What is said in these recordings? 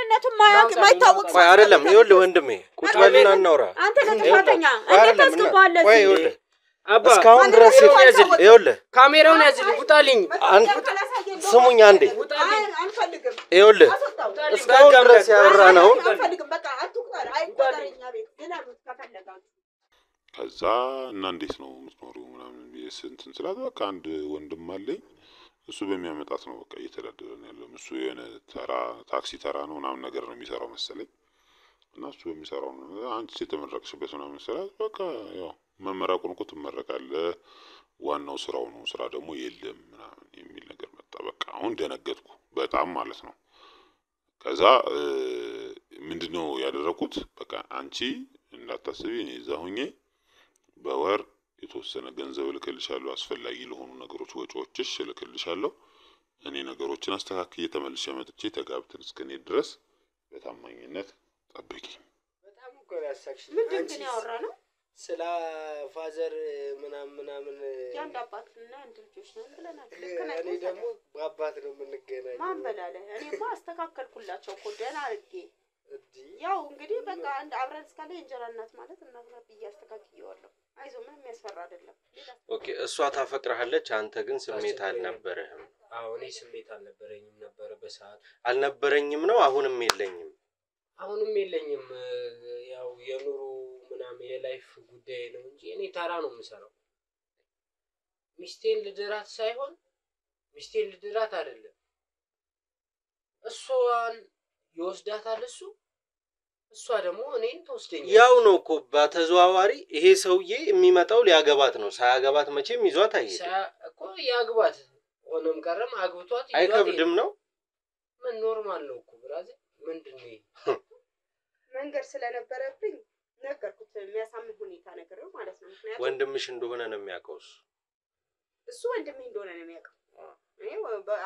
ማንነቱን ማይታወቅ ቆይ አይደለም ይኸውልህ ወንድሜ ቁጭ በልና እናውራ አንተ ለጥፋተኛ እንዴት ታስገባለህ ይኸውልህ እስካሁን ድረስ ይኸውልህ ካሜራውን ያዝልኝ ውጣልኝ ስሙኝ አንዴ አንፈልግም ይኸውልህ እስካሁን ድረስ ያወራነው አንፈልግም በቃ አትቁጠር አይቆጠርኛ ቤት ግን ከፈለጋችሁ ከዛ እና እንዴት ነው የምትኖሪው ምናምን የስንትን ስላት በቃ አንድ ወንድም አለኝ እሱ በሚያመጣት ነው በቃ እየተዳደረን ያለው እሱ የሆነ ተራ ታክሲ ተራ ነው ምናምን ነገር ነው የሚሰራው መሰለኝ እና እሱ በሚሰራው ነው አንቺ የተመረቅሽበት ምናምን ስላት በቃ ያው መመረቁን እኮ ትመረቃለህ ዋናው ስራው ነው ስራ ደግሞ የለም ምናምን የሚል ነገር መጣ በቃ አሁን ደነገጥኩ በጣም ማለት ነው ከዛ ምንድነው ያደረኩት በቃ አንቺ እንዳታስቢ እኔ እዛ ሆኜ በወር የተወሰነ ገንዘብ ልክልሻለሁ አስፈላጊ ለሆኑ ነገሮች ወጪዎችሽ ልክልሻለሁ እኔ ነገሮችን አስተካክዬ ተመልሼ መጥቼ ተጋብተን እስከኔ ድረስ በታማኝነት ጠብቂኝ በጣም እኮ ያሳክሽ ምንድነው ያወራነው ስለ ፋዘር ምናምን ያንድ አባትና አንድ ልጆች ነው ብለናል እኔ ደግሞ በአባት ነው የምንገናኘው ማን በላለ እኔማ አስተካከልኩላቸው እኮ ደህና አድርጌ ያው እንግዲህ በቃ አንድ አብረን እስካለ እንጀራ እናት ማለት እናትና ብያስተካክየዋለሁ አይዞ ምንም ያስፈራ አይደለም ኦኬ እሷ ታፈቅራለች አንተ ግን ስሜት አልነበረህም አዎ እኔ ስሜት አልነበረኝም ነበር በሰዓት አልነበረኝም ነው አሁንም የለኝም ያው የኑሮ ምናምን የላይፍ ጉዳይ ነው እንጂ እኔ ታራ ነው የምሰራው ሚስቴን ልድራት አይደለም እሷን ይወስዳታል እሷ ደግሞ እኔን ተወስደኛለች ያው ነው እኮ በተዘዋዋሪ ይሄ ሰውዬ የሚመጣው ሊያገባት ነው ሳያገባት መቼም ይዟት አይሄድም እኮ ያግባት ሆነም ቀረም አግብቷት አይከብድም ነው ምን ኖርማል ነው እኮ ብራዘር ምንድነው መንገር ስለነበረብኝ ነገርኩት የሚያሳምን ሁኔታ ነገርው ማለት ነው ምክንያቱም ወንድምሽ እንደሆነ ነው የሚያውቀው እሱ ወንድሜ እንደሆነ ነው የሚያውቀው እኔ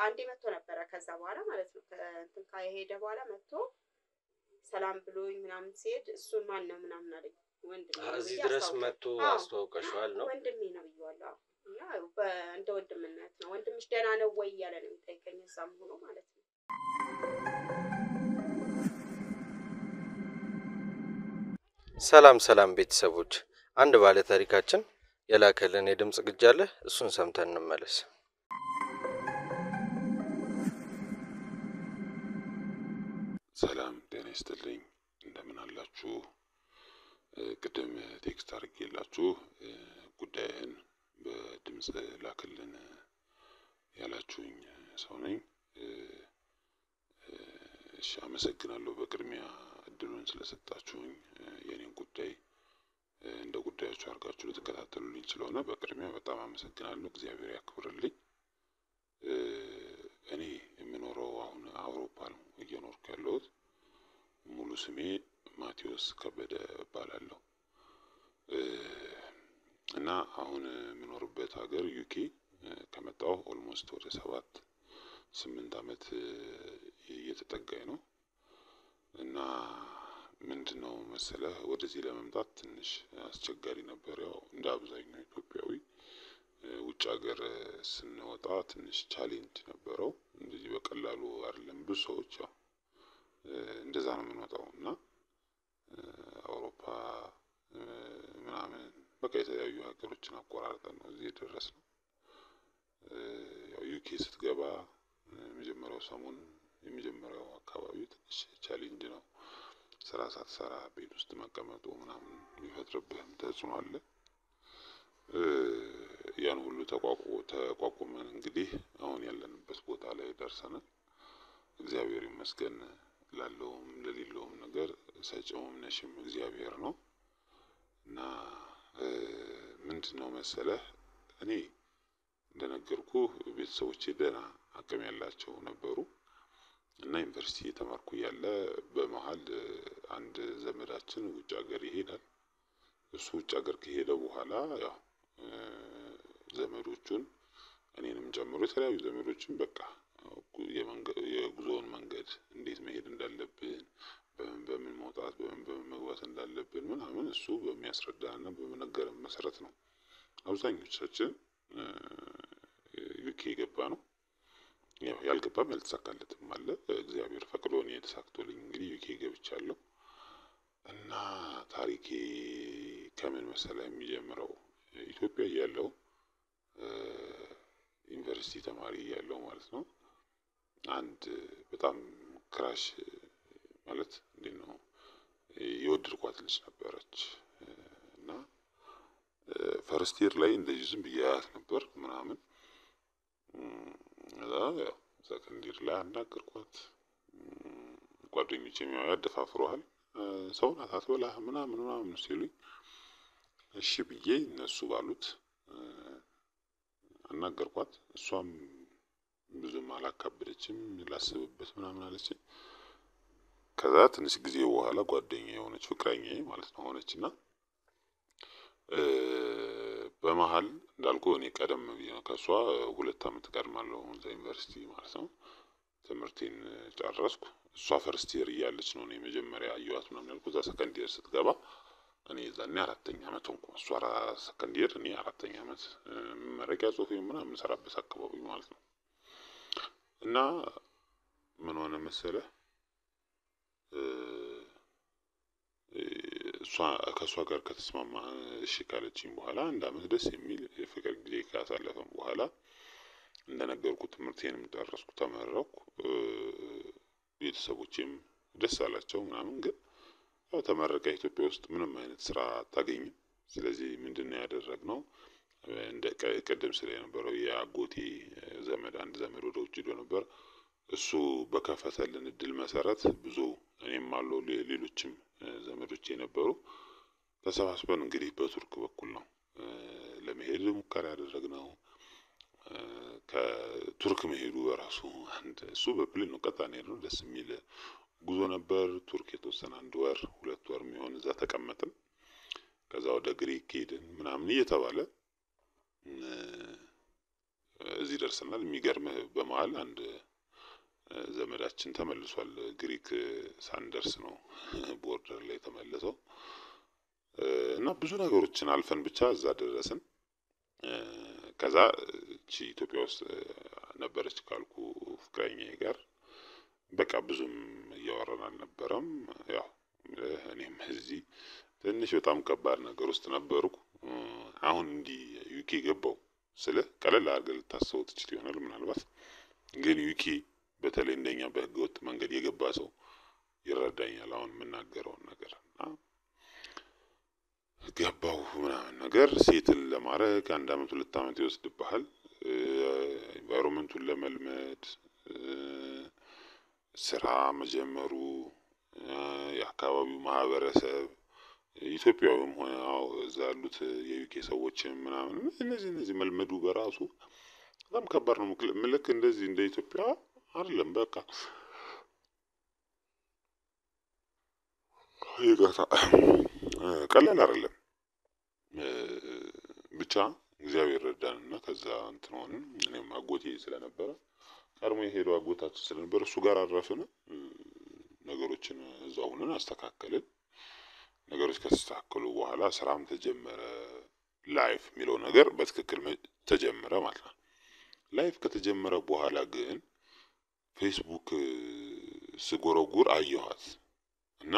አንዴ መጥቶ ነበር ከዛ በኋላ ማለት ነው እንትን ካይሄደ በኋላ መጥቶ ሰላም ብሎኝ ምናምን ሲሄድ እሱን ማን ነው ምናምን አለኝ ወንድሜ እዚህ ድረስ መጥቶ አስተዋውቀሻል ነው ወንድሜ ነው ይዋላው እና እንደ ወንድምነት ነው ወንድምሽ ደህና ነው ወይ ያለ ነው የሚጠይቀኝ እዛም ሆኖ ማለት ነው ሰላም ቤተሰቦች አንድ ባለ ታሪካችን የላከልን የድምጽ ግጅ አለ እሱን ሰምተን እንመለስ ሰላም ጤና ይስጥልኝ እንደምን አላችሁ ቅድም ቴክስት አድርጌላችሁ ጉዳይን በድምጽ ላክልን ያላችሁኝ ሰው ነኝ እሺ አመሰግናለሁ በቅድሚያ እድሉን ስለሰጣችሁኝ የኔን ጉዳይ እንደ ጉዳያችሁ አድርጋችሁ ልትከታተሉልኝ ስለሆነ በቅድሚያ በጣም አመሰግናለሁ እግዚአብሔር ያክብርልኝ እኔ የምኖረው አሁን አውሮፓ ነው እየኖርኩ ያለሁት ሙሉ ስሜ ማቴዎስ ከበደ እባላለሁ እና አሁን የምኖርበት ሀገር ዩኬ ከመጣሁ ኦልሞስት ወደ 7-8 አመት እየተጠጋኝ ነው እና ምንድነው መሰለህ ወደዚህ ለመምጣት ትንሽ አስቸጋሪ ነበር ያው እንደ አብዛኛው ኢትዮጵያዊ ውጭ ሀገር ስንወጣ ትንሽ ቻሌንጅ ነበረው እንደዚህ በቀላሉ አይደለም ብዙ ሰዎች ያው እንደዛ ነው የምንወጣው እና አውሮፓ ምናምን በቃ የተለያዩ ሀገሮችን አቆራርጠን ነው እዚህ የደረስነው ያው ዩኬ ስትገባ የመጀመሪያው አካባቢ ትንሽ ቻሌንጅ ነው ስራ ሳትሰራ ቤት ውስጥ መቀመጡ ምናምን የሚፈጥርብህም ተጽዕኖ አለ ያን ሁሉ ተቋቁመን እንግዲህ አሁን ያለንበት ቦታ ላይ ደርሰናል እግዚአብሔር ይመስገን ላለውም ለሌለውም ነገር ሰጪውም ነሽም እግዚአብሔር ነው እና ምንድነው መሰለህ እኔ እንደነገርኩ ቤተሰቦቼ ደህና አቅም ያላቸው ነበሩ እና ዩኒቨርሲቲ ተማርኩ ያለ በመሃል አንድ ዘመዳችን ውጭ ሀገር ይሄዳል እሱ ውጭ ሀገር ከሄደ በኋላ ያው ዘመዶቹን እኔንም ጨምሮ የተለያዩ ዘመዶችን በቃ የጉዞውን መንገድ እንዴት መሄድ እንዳለብን በምን መውጣት በምን መግባት እንዳለብን ምናምን እሱ በሚያስረዳና በመነገረን መሰረት ነው አብዛኞቻችን ዩኬ ገባ ነው ያው ያልገባም ያልተሳካለትም አለ። እግዚአብሔር ፈቅዶ እኔ ተሳክቶልኝ እንግዲህ ዩኬ ገብቻለሁ። እና ታሪኬ ከምን መሰለ የሚጀምረው ኢትዮጵያ እያለሁ ዩኒቨርሲቲ ተማሪ እያለሁ ማለት ነው። አንድ በጣም ክራሽ ማለት እንዴት ነው የወደድኳት ልጅ ነበረች እና ፈርስት ይር ላይ እንደዚህ ዝም ብዬ አያት ነበር ምናምን። እዛ ያው ሰከንድ ይር ላይ አናገርኳት። ጓደኞቼም ያው ያደፋፍሩሃል ሰው ናት አትበላ ምናምን ምናምን ሲሉኝ እሺ ብዬ እነሱ ባሉት አናገርኳት። እሷም ብዙም አላካበደችም ላስብበት ምናምን አለችኝ። ከዛ ትንሽ ጊዜ በኋላ ጓደኛ የሆነች ፍቅረኛዬ ማለት ነው ሆነችና በመሀል እንዳልኩ እኔ ቀደም ብዬ ነው ከሷ 2 አመት ቀድማለሁ እዛ ዩኒቨርሲቲ ማለት ነው። ትምህርቴን ጨረስኩ። እሷ ፈርስት ይር እያለች ነው እኔ መጀመሪያ አየኋት ምናምን ያልኩት። እዛ ሰከንድ ይር ስትገባ እኔ ዛኔ 4ኛ አመት ሆንኩ። እሷ ሰከንድ ይር እኔ 4ኛ አመት መረቂያ ጽሁፌ ምናምን ሰራበት አካባቢ ማለት ነው። እና ምን ሆነ መሰለህ እሷ ከእሷ ጋር ከተስማማ እሺ ካለችኝ በኋላ 1 አመት ደስ የሚል የፍቅር ጊዜ ካሳለፈን በኋላ እንደነገርኩት ትምህርቴንም ጨረስኩ፣ ተመረኩ። ቤተሰቦቼም ደስ አላቸው ምናምን። ግን ያው ተመረቀ ኢትዮጵያ ውስጥ ምንም አይነት ስራ አታገኝም። ስለዚህ ምንድነው ያደረግነው እንደ ቅድም ስለ የነበረው የአጎቴ ዘመድ አንድ ዘመድ ወደ ውጭ ሄዶ ነበር። እሱ በከፈተልን እድል መሰረት ብዙ እኔም አለው ሌሎችም ዘመዶቼ ነበሩ ተሰባስበን እንግዲህ በቱርክ በኩል ነው ለመሄድ ሙከራ ያደረግነው። ከቱርክ መሄዱ በራሱ አንድ እሱ በፕሌን ነው ቀጥታ ነው ደስ የሚል ጉዞ ነበር። ቱርክ የተወሰነ 1 ወር 2 ወር የሚሆን እዛ ተቀመጥን። ከዛ ወደ ግሪክ ሄድን ምናምን እየተባለ እዚህ ደርሰናል። የሚገርምህ በመሀል አንድ ዘመዳችን ተመልሷል። ግሪክ ሳንደርስ ነው ቦርደር ላይ ተመለሰው እና ብዙ ነገሮችን አልፈን ብቻ እዛ ደረስን። ከዛ እቺ ኢትዮጵያ ውስጥ ነበረች ካልኩ ፍቅረኛዬ ጋር በቃ ብዙም እያወራን አልነበረም። ያው እኔም እዚህ ትንሽ በጣም ከባድ ነገር ውስጥ ነበርኩ። አሁን እንዲህ ዩኬ ገባው ስለ ቀለል አድርገህ ልታስበው ትችል ይሆናል ምናልባት። ግን ዩኬ በተለይ እንደኛ በህገወጥ መንገድ የገባ ሰው ይረዳኛል አሁን የምናገረውን ነገር። እና ገባው ምናምን ነገር ሴትል ለማድረግ 1 አመት 2 አመት ይወስድብሃል። ኢንቫይሮንመንቱን ለመልመድ ስራ መጀመሩ፣ የአካባቢው ማህበረሰብ ኢትዮጵያዊም ሆነ እዛ ያሉት የዩኬ ሰዎችም ምናምን እነዚህ መልመዱ በራሱ በጣም ከባድ ነው። ልክ እንደዚህ እንደ ኢትዮጵያ አይደለም። በቃ ይገታ ቀላል አይደለም። ብቻ እግዚአብሔር ረዳንና ከዛ እንትን ሆነን እኔም አጎቴ ስለነበረ ቀድሞ የሄደው አጎታችን ስለነበረ እሱ ጋር አረፍን። ነገሮችን እዛው ሆነን አስተካከልን። ነገሮች ከተስተካከሉ በኋላ ስራም ተጀመረ። ላይፍ የሚለው ነገር በትክክል ተጀመረ ማለት ነው። ላይፍ ከተጀመረ በኋላ ግን ፌስቡክ ስጎረጉር አየኋት እና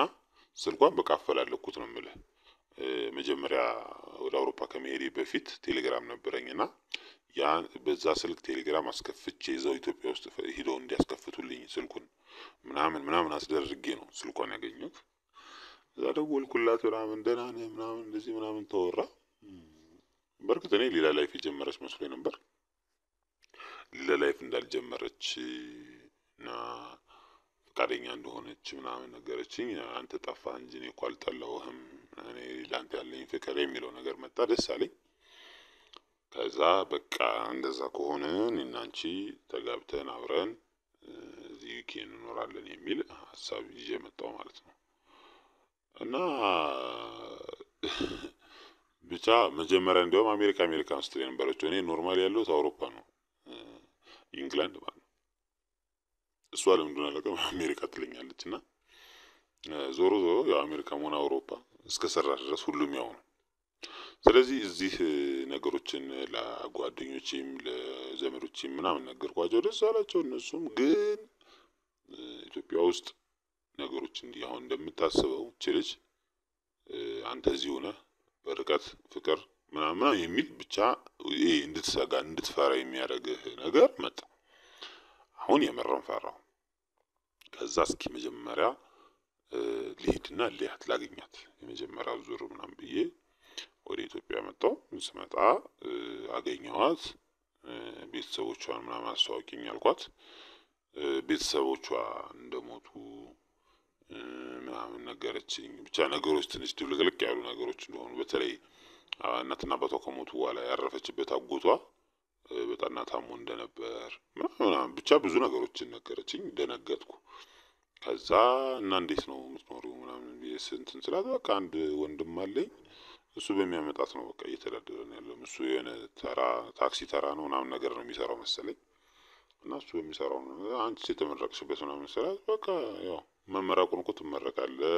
ስልኳን በቃ አፈላለኩት ነው የምልህ። መጀመሪያ ወደ አውሮፓ ከመሄዴ በፊት ቴሌግራም ነበረኝና ያን በዛ ስልክ ቴሌግራም አስከፍቼ እዛው ኢትዮጵያ ውስጥ ሄደው እንዲያስከፍቱልኝ ስልኩን ምናምን አስደርጌ ነው ስልኳን ያገኘሁት። እዛ ደወልኩላት ምናምን ደህና ነህ ምናምን እንደዚህ ምናምን ተወራ። በርግጥ እኔ ሌላ ላይፍ የጀመረች መስሎኝ ነበር። ሌላ ላይፍ እንዳልጀመረች እና ፈቃደኛ እንደሆነች ምናምን ነገረችኝ። አንተ ጠፋህ እንጂ እኔ እኮ አልጠላሁህም፣ እኔ ላንተ ያለኝ ፍቅር የሚለው ነገር መጣ። ደስ አለኝ። ከዛ በቃ እንደዛ ከሆነ እኔና አንቺ ተጋብተን አብረን እዚህ ዩኬ እንኖራለን የሚል ሀሳብ ይዤ መጣሁ ማለት ነው። እና ብቻ መጀመሪያ እንዲያውም አሜሪካ ውስጥ የነበረችው እኔ ኖርማል ያለሁት አውሮፓ ነው፣ ኢንግላንድ ማለት ነው። እሷ ለምንድነው አላውቅም አሜሪካ ትለኛለች። እና ዞሮ ያው አሜሪካም ሆነ አውሮፓ እስከ ሰራሽ ድረስ ሁሉም ያው ነው። ስለዚህ እዚህ ነገሮችን ለጓደኞቼም ለዘመዶቼም ምናምን ነገርኳቸው፣ ደስ አላቸው። እነሱም ግን ኢትዮጵያ ውስጥ ነገሮች እንዲህ አሁን እንደምታስበው እቺ ልጅ አንተ እዚህ ሆነህ በርቀት ፍቅር ምናምን የሚል ብቻ ይሄ እንድትሰጋ እንድትፈራ የሚያደርግህ ነገር መጣ። አሁን የመረን ፈራው። ከዛ እስኪ መጀመሪያ ልሂድና ልያት ላገኛት የመጀመሪያው ዙር ምናምን ብዬ ወደ ኢትዮጵያ መጣሁ። ስመጣ አገኘኋት። ቤተሰቦቿን ምናምን አስተዋወቂኝ አልኳት። ቤተሰቦቿ እንደሞቱ ምናምን ነገረችኝ። ብቻ ነገሮች ትንሽ ድብልቅልቅ ያሉ ነገሮች እንደሆኑ፣ በተለይ እናትና አባቷ ከሞቱ በኋላ ያረፈችበት አጎቷ በጠና ታሞ እንደነበር ምናምን ብቻ ብዙ ነገሮችን ነገረችኝ። ደነገጥኩ። ከዛ እና እንዴት ነው የምትኖሪው ምናምን ስንትን ስላት፣ በቃ አንድ ወንድም አለኝ እሱ በሚያመጣት ነው በቃ እየተዳደረን ያለው። እሱ የሆነ ተራ ታክሲ ተራ ነው ምናምን ነገር ነው የሚሰራው መሰለኝ። እና እሱ በሚሰራው ነው አንቺ የተመረቅሽበት ምናምን ስላት፣ በቃ ያው መመረቁን እኮ ትመረቃለህ፣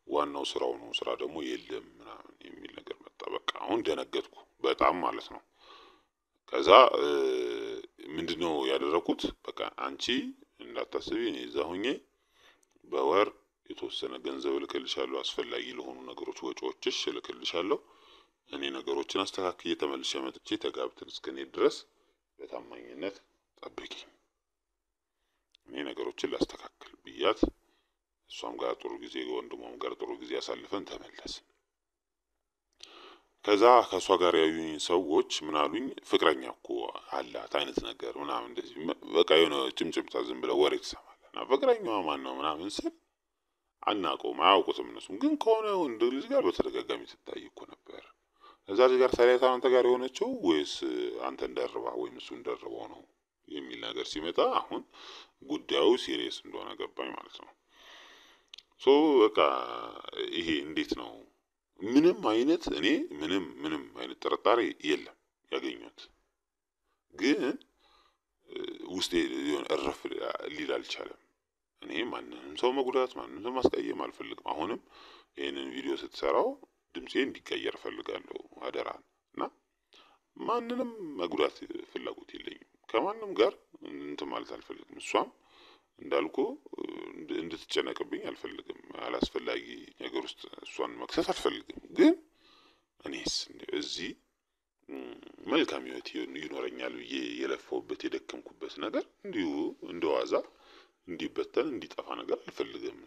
ዋናው ስራው ነው፣ ስራ ደግሞ የለም ምናምን የሚል ነገር መጣ። በቃ አሁን ደነገጥኩ በጣም ማለት ነው። ከዛ ምንድነው ያደረኩት? በቃ አንቺ እንዳታስቢ እኔ እዛ ሁኜ በወር የተወሰነ ገንዘብ እልክልሻለሁ፣ አስፈላጊ ለሆኑ ነገሮች ወጪዎችሽ እልክልሻለሁ። እኔ ነገሮችን አስተካክዬ ተመልሼ መጥቼ ተጋብተን እስከኔ ድረስ በታማኝነት ጠብቂኝ፣ እኔ ነገሮችን ላስተካክል ብያት፣ እሷም ጋር ጥሩ ጊዜ ወንድሟም ጋር ጥሩ ጊዜ አሳልፈን ተመለስን። ከዛ ከእሷ ጋር ያዩኝ ሰዎች ምን አሉኝ? ፍቅረኛ እኮ አላት አይነት ነገር ምናምን እንደዚህ በቃ የሆነ ጭምጭምታ ዝም ብለው ወሬ ትሰማለህ። እና ፍቅረኛዋ ማን ነው ምናምን ስል አናውቀውም፣ አያውቁትም። እነሱም ግን ከሆነ ወንድ ልጅ ጋር በተደጋጋሚ ትታይ እኮ ነበር። እዛ ልጅ ጋር ታዲያ አንተ ጋር የሆነችው ወይስ አንተ እንደርባ ወይም እሱ እንደርበው ነው የሚል ነገር ሲመጣ አሁን ጉዳዩ ሲሪየስ እንደሆነ ገባኝ ማለት ነው። ሶ በቃ ይሄ እንዴት ነው ምንም አይነት እኔ ምንም አይነት ጥርጣሬ የለም ያገኘሁት፣ ግን ውስጤ የሆነ እረፍ ሊል አልቻለም። እኔ ማንንም ሰው መጉዳት ማንንም ሰው ማስቀየም አልፈልግም። አሁንም ይህንን ቪዲዮ ስትሰራው ድምፄ እንዲቀየር እፈልጋለሁ አደራን። እና ማንንም መጉዳት ፍላጎት የለኝም። ከማንም ጋር እንትን ማለት አልፈልግም። እሷም እንዳልኩ እንድትጨነቅብኝ አልፈልግም። አላስፈላጊ ነገር ውስጥ እሷን መክሰስ አልፈልግም። ግን እኔስ እዚህ መልካም ህይወት ይኖረኛል ብዬ የለፈውበት የደከምኩበት ነገር እንዲሁ እንደዋዛ እንዲበተን እንዲጠፋ ነገር አልፈልግም።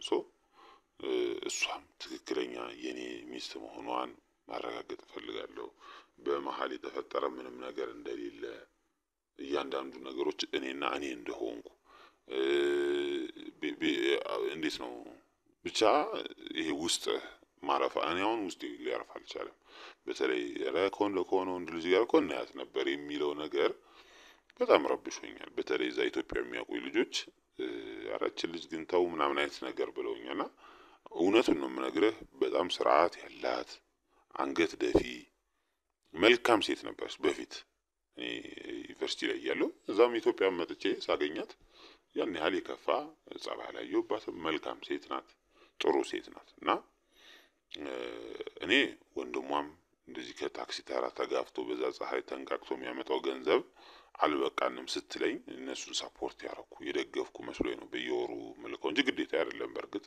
እሷም ትክክለኛ የኔ ሚስት መሆኗን ማረጋገጥ እፈልጋለሁ። በመሀል የተፈጠረ ምንም ነገር እንደሌለ፣ እያንዳንዱ ነገሮች እኔና እኔ እንደሆንኩ እንዴት ነው ብቻ ይሄ ውስጥ ማረፍ እኔ አሁን ውስጤ ሊያርፍ አልቻለም። በተለይ ከሆነ ወንድ ልጅ ጋር እኮ እናያት ነበር የሚለው ነገር በጣም ረብሾኛል። በተለይ እዛ ኢትዮጵያ የሚያውቁኝ ልጆች አራችን ልጅ ግን ተው ምናምን አይነት ነገር ብለውኛልና እውነቱን ነው የምነግርህ። በጣም ስርዓት ያላት አንገት ደፊ መልካም ሴት ነበረች በፊት እኔ ዩኒቨርሲቲ ላይ እያለሁ። እዛም ኢትዮጵያ መጥቼ ሳገኛት ያን ያህል የከፋ ጸባይ አላየሁባትም። መልካም ሴት ናት፣ ጥሩ ሴት ናት። እና እኔ ወንድሟም እንደዚህ ከታክሲ ተራ ተጋፍቶ በዛ ፀሐይ ተንቃቅቶ የሚያመጣው ገንዘብ አልበቃንም ስትለኝ እነሱን ሳፖርት ያደረኩ የደገፍኩ መስሎኝ ነው በየወሩ ምልከው እንጂ ግዴታ አይደለም። በእርግጥ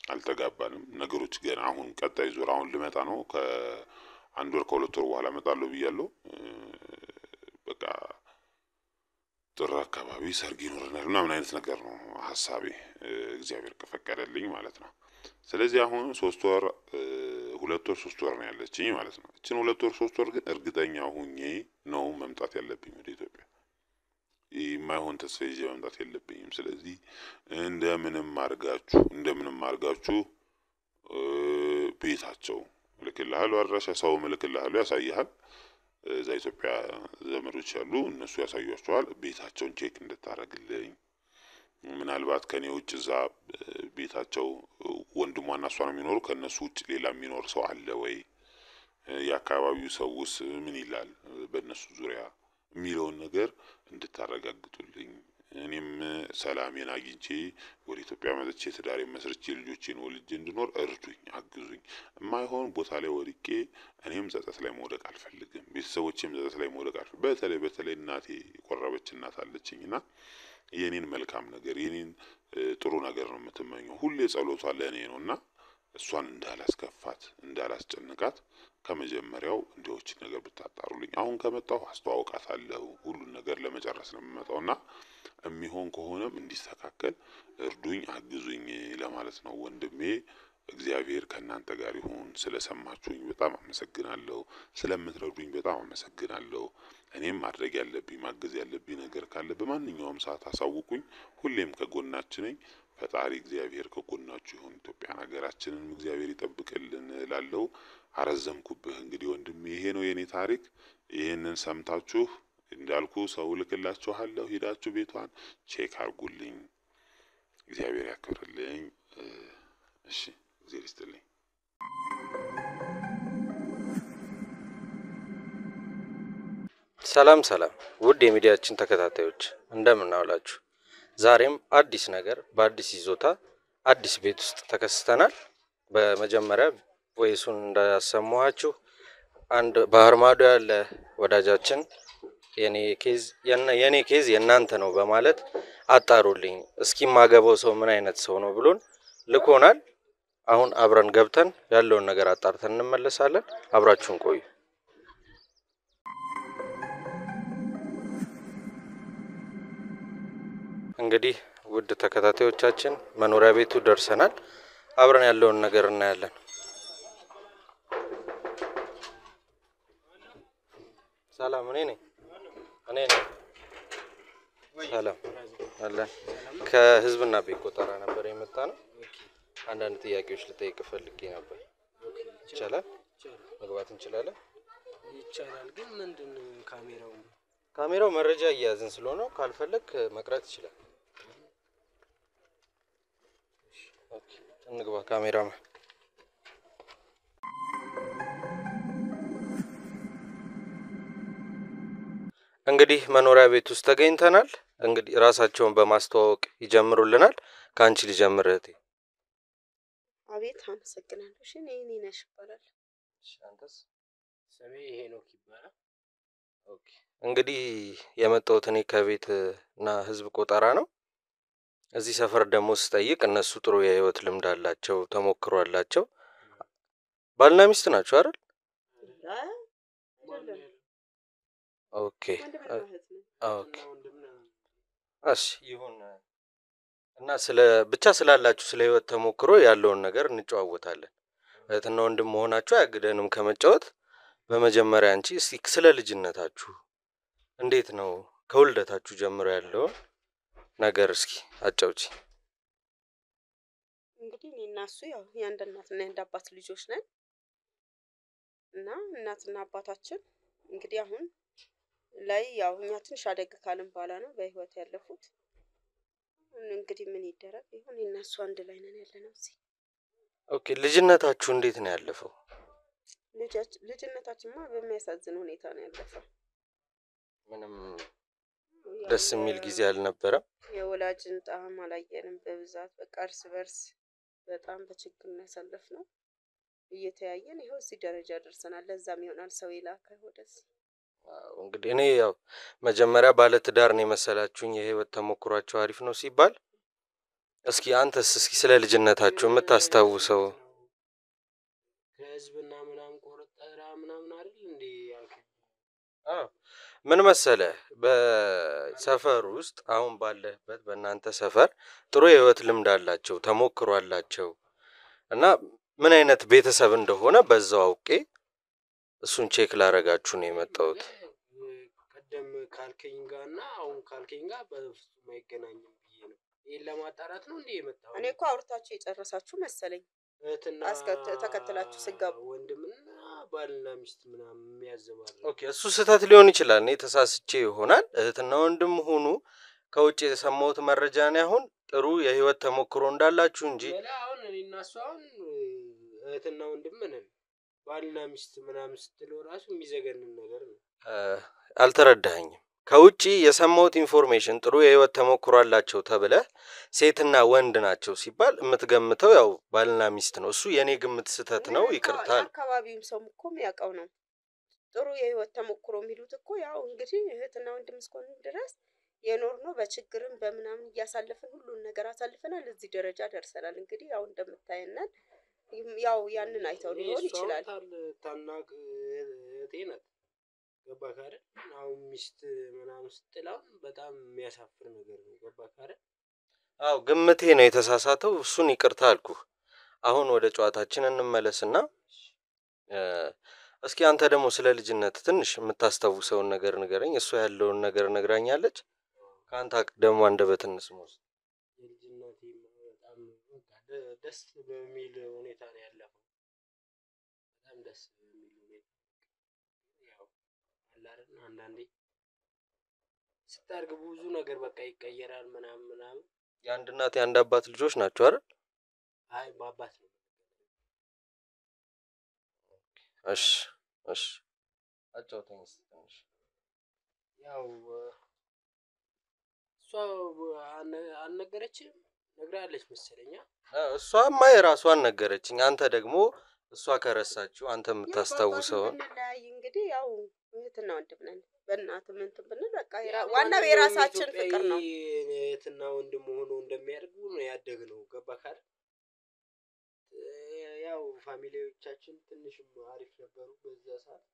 አልተጋባንም። ነገሮች ገና አሁን ቀጣይ ዙር አሁን ልመጣ ነው። ከአንድ ወር ከሁለት ወር በኋላ እመጣለሁ ብያለሁ። በቃ ጥር አካባቢ ሰርግ ይኖረናል ምናምን አይነት ነገር ነው ሀሳቤ፣ እግዚአብሔር ከፈቀደልኝ ማለት ነው። ስለዚህ አሁን 3 ወር 2 ወር 3 ወር ነው ያለችኝ ማለት ነው። እችን 2 ወር 3 ወር ግን እርግጠኛ ሁኜ ነው መምጣት ያለብኝ ወደ ኢትዮጵያ። የማይሆን ተስፋ ይዤ መምጣት የለብኝም። ስለዚህ እንደምንም አድርጋችሁ ቤታቸው እልክልሃለሁ፣ አድራሻ ሰው እልክልሃለሁ፣ ያሳይሃል። እዛ ኢትዮጵያ ዘመዶች ያሉ እነሱ ያሳያቸዋል። ቤታቸውን ቼክ እንድታደርግልኝ፣ ምናልባት ከኔ ውጭ እዛ ቤታቸው ወንድሟና እሷ ነው የሚኖሩ፣ ከእነሱ ውጭ ሌላ የሚኖር ሰው አለ ወይ፣ የአካባቢው ሰውስ ምን ይላል በእነሱ ዙሪያ የሚለውን ነገር እንድታረጋግጡልኝ እኔም ሰላሜን አግኝቼ ወደ ኢትዮጵያ መጥቼ ትዳሬን መስርቼ ልጆቼን ወልጄ እንድኖር እርዱኝ፣ አግዙኝ። የማይሆን ቦታ ላይ ወድቄ እኔም ጸጸት ላይ መውደቅ አልፈልግም። ቤተሰቦቼም ጸጸት ላይ መውደቅ አልፈልግም። በተለይ እናቴ የቆረበች እናት አለችኝና የኔን መልካም ነገር የኔን ጥሩ ነገር ነው የምትመኘው። ሁሌ ጸሎቷ ለእኔ ነው እና እሷን እንዳላስከፋት እንዳላስጨንቃት ከመጀመሪያው እንዲዎች ነገር ብታጣሩልኝ። አሁን ከመጣሁ አስተዋውቃታለሁ። ሁሉን ነገር ለመጨረስ ነው የምመጣውና የሚሆን ከሆነም እንዲስተካከል እርዱኝ፣ አግዙኝ ለማለት ነው ወንድሜ። እግዚአብሔር ከእናንተ ጋር ይሁን። ስለሰማችሁኝ በጣም አመሰግናለሁ። ስለምትረዱኝ በጣም አመሰግናለሁ። እኔም ማድረግ ያለብኝ ማገዝ ያለብኝ ነገር ካለ በማንኛውም ሰዓት አሳውቁኝ። ሁሌም ከጎናችን ነኝ። ፈጣሪ እግዚአብሔር ከጎናችሁ ይሁን። ኢትዮጵያን ሀገራችንን እግዚአብሔር ይጠብቅልን እላለሁ። አረዘምኩብህ እንግዲህ ወንድሜ፣ ይሄ ነው የኔ ታሪክ። ይሄንን ሰምታችሁ እንዳልኩ ሰው ልክላችኋለሁ። ሄዳችሁ ቤቷን ቼክ አርጉልኝ። እግዚአብሔር ያክብርልኝ። እሺ፣ እግዚአብሔር ይስጥልኝ። ሰላም ሰላም፣ ውድ የሚዲያችን ተከታታዮች እንደምን አውላችሁ። ዛሬም አዲስ ነገር በአዲስ ይዞታ አዲስ ቤት ውስጥ ተከስተናል። በመጀመሪያ ቮይሱን እንዳሰማኋችሁ አንድ ባህር ማዶ ያለ ወዳጃችን የኔ ኬዝ የናንተ ነው በማለት አጣሩልኝ፣ እስኪ ማገባው ሰው ምን አይነት ሰው ነው ብሎን ልኮናል። አሁን አብረን ገብተን ያለውን ነገር አጣርተን እንመለሳለን። አብራችሁን ቆዩ። እንግዲህ ውድ ተከታታዮቻችን መኖሪያ ቤቱ ደርሰናል። አብረን ያለውን ነገር እናያለን። ሰላም፣ እኔ ነኝ። ሰላም አለ። ከህዝብና ቤት ቆጠራ ነበር የመጣ ነው። አንዳንድ ጥያቄዎች ልጠይቅ ፈልጌ ነበር። ይቻላል? መግባት እንችላለን? ይቻላል። ግን ምንድን ካሜራው መረጃ እያያዝን ስለሆነ ካልፈለክ መቅረት ይችላል። ኦኬ፣ እንግባ። ካሜራማን እንግዲህ መኖሪያ ቤት ውስጥ ተገኝተናል። እንግዲህ ራሳቸውን በማስተዋወቅ ይጀምሩልናል። ካንቺ ልጀምር እህቴ። አቤት፣ አመሰግናለሁ። እሺ፣ እኔ ነሽ ይባላል። እሺ፣ አንተስ? ስሜ ሄኖክ ይባላል። ኦኬ፣ እንግዲህ የመጣሁት እኔ ከቤት እና ህዝብ ቆጠራ ነው። እዚህ ሰፈር ደግሞ ስጠይቅ እነሱ ጥሩ የህይወት ልምድ አላቸው፣ ተሞክሮ አላቸው። ባልና ሚስት ናቸው አይደል? ኦኬ ኦኬ፣ እሺ ይሁን። እና ብቻ ስላላችሁ ስለ ህይወት ተሞክሮ ያለውን ነገር እንጨዋወታለን። እህትና ወንድም መሆናችሁ አያግደንም ከመጫወት። በመጀመሪያ አንቺ እስቲ ስለ ልጅነታችሁ እንዴት ነው ከውልደታችሁ ጀምሮ ያለውን ነገር እስኪ አጫውቺ። እንግዲህ እኔ እና እሱ ያው የአንድ እናትና የአንድ አባት ልጆች ነን እና እናትና አባታችን እንግዲህ አሁን ላይ ያው እኛ ትንሽ አደግ ካልን በኋላ ነው በህይወት ያለፉት። እንግዲህ ምን ይደረግ ይሁን፣ እነሱ አንድ ላይ ነን ያለነው እዚህ። ኦኬ፣ ልጅነታችሁ እንዴት ነው ያለፈው? ልጅነታችንማ በሚያሳዝን ሁኔታ ነው ያለፈው። ምንም ደስ የሚል ጊዜ አልነበረም። የወላጅን ጣዕም አላየንም በብዛት። በቃ እርስ በርስ በጣም በችግር ነው ያሳለፍነው። እየተያየን ይኸው እዚህ ደረጃ ደርሰናል። ለዛም ይሆናል ሰው የላከ ወደዚህ። እንግዲህ እኔ ያው መጀመሪያ ባለ ትዳር ነው የመሰላችሁኝ፣ የህይወት ተሞክሯቸው አሪፍ ነው ሲባል፣ እስኪ አንተስ እስኪ ስለ ልጅነታችሁ የምታስታውሰው? ከህዝብና ምናምን ቆጠራ ምናምን አይደል እንዴ ያልከኝ? ምን መሰለ፣ በሰፈር ውስጥ አሁን ባለበት በእናንተ ሰፈር ጥሩ የህይወት ልምድ አላቸው፣ ተሞክሮ አላቸው እና ምን አይነት ቤተሰብ እንደሆነ በዛው አውቄ እሱን ቼክ ላረጋችሁ ነው የመጣሁት። ቀደም ካልከኝ ጋርና አሁን ካልከኝ ጋር በፍጹም አይገናኝም ብዬ ነው። ይሄን ለማጣራት ነው እንዴ የመጣው? እኔ እኮ አውርታችሁ የጨረሳችሁ መሰለኝ። እህትና ተከትላችሁ ስጋቡ ወንድምና ባልና ሚስት ምናምን የሚያዘባል። ኦኬ፣ እሱ ስህተት ሊሆን ይችላል። እኔ ተሳስቼ ይሆናል። እህትና ወንድም ሆኑ ከውጭ የሰማሁት መረጃ ነው አሁን ጥሩ የህይወት ተሞክሮ እንዳላችሁ እንጂ አሁን እኔና እሱ አሁን እህትና ወንድም ነን። ባልና ሚስት ምናምን ስትለው ራሱ የሚዘገንን ነገር ነው። አልተረዳኸኝም። ከውጪ የሰማሁት ኢንፎርሜሽን ጥሩ የህይወት ተሞክሮ አላቸው ተብለህ ሴትና ወንድ ናቸው ሲባል የምትገምተው ያው ባልና ሚስት ነው። እሱ የኔ ግምት ስህተት ነው፣ ይቅርታል። አካባቢውም ሰው እኮ የሚያውቀው ነው። ጥሩ የህይወት ተሞክሮ የሚሉት እኮ ያው እንግዲህ እህትና ወንድም እስከሆኑ ድረስ የኖርነው በችግርም በምናምን እያሳለፍን ሁሉን ነገር አሳልፈናል፣ እዚህ ደረጃ ደርሰናል። እንግዲህ ያው እንደምታየናል ያው ያንን አይተው ሊሆን ይችላል። ታናቅ እህቴ ናት። ገባህ አይደል? አሁን ሚስት ምናምን ስትለው በጣም የሚያሳፍር ነገር ነው። ገባህ አይደል? አዎ ግምቴ ነው የተሳሳተው፣ እሱን ይቅርታ አልኩህ። አሁን ወደ ጨዋታችን እንመለስና እስኪ አንተ ደግሞ ስለ ልጅነት ትንሽ የምታስታውሰውን ነገር ንገረኝ። እሷ ያለውን ነገር ነግራኛለች። ከአንተ ደግሞ አንደበት እንስማው። የልጅነቴ በጣም ደስ በሚል ሁኔታ ነው ያለፈው። በጣም ደስ በሚል ሁኔታ ያው አለ አይደል? አንዳንዴ ስታድግ ብዙ ነገር በቃ ይቀየራል ምናምን። የአንድ እናት የአንድ አባት ልጆች ናቸው አይደል? አይ በአባት ነው። እሺ እሺ፣ አጫውተኝ እስኪ ትንሽ። ያው እሷ አልነገረችም? ነግራለች መሰለኝ። እሷማ የራሷን ነገረችኝ። አንተ ደግሞ እሷ ከረሳችሁ አንተ የምታስታውሰውን። ብንለያይ እንግዲህ ያው እህትና ወንድም ነን። በእናትም እንትን ብንል በቃ ዋናው የራሳችን ፍቅር ነው። እህትና ወንድም ሆኖ እንደሚያደርጉ ነው ያደግነው። ገባህ አይደል? ያው ፋሚሊዎቻችን ትንሽም አሪፍ ነበሩ በዛ ሰዓት፣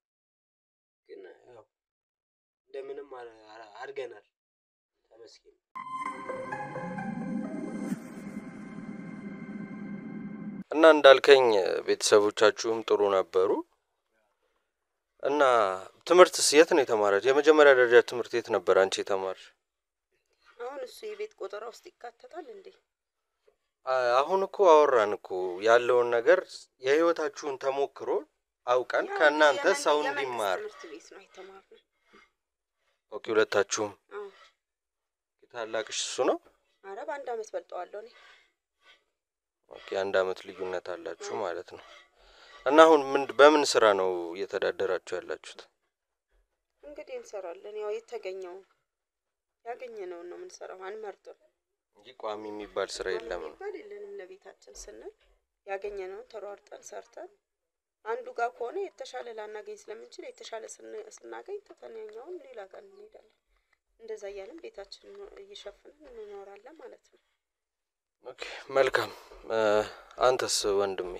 ግን ያው እንደምንም አድገናል። ተመስገን። እና እንዳልከኝ ቤተሰቦቻችሁም ጥሩ ነበሩ። እና ትምህርትስ የት ነው የተማረች? የመጀመሪያ ደረጃ ትምህርት የት ነበር አንቺ የተማርሽ? አሁን እሱ የቤት ቆጠራ ውስጥ ይካተታል እንዴ? አሁን እኮ አወራን እኮ ያለውን ነገር የህይወታችሁን ተሞክሮ አውቀን ከእናንተ ሰው እንዲማር። ትምህርት ቤት ነው የተማርነው። ኦኬ፣ ሁለታችሁም? ታላቅሽ እሱ ነው? ኧረ በአንድ አመት በልጠዋለሁ እኔ። ኦኬ፣ አንድ አመት ልዩነት አላችሁ ማለት ነው። እና አሁን በምን ስራ ነው እየተዳደራችሁ ያላችሁት? እንግዲህ እንሰራለን፣ ያው የተገኘውን ያገኘነውን ነው የምንሰራው፣ አንመርጥም እንጂ ቋሚ የሚባል ስራ የለም ነው? የለንም። ለቤታችን ስንል ያገኘነውን ተሯርጠን ሰርተን አንዱ ጋር ከሆነ የተሻለ ላናገኝ ስለምንችል የተሻለ ስናገኝ ተተኛኛውን ሌላ ጋር እንሄዳለን። እንደዛ እያልን ቤታችን እየሸፈንን እንኖራለን ማለት ነው። ኦኬ፣ መልካም። አንተስ ወንድሜ?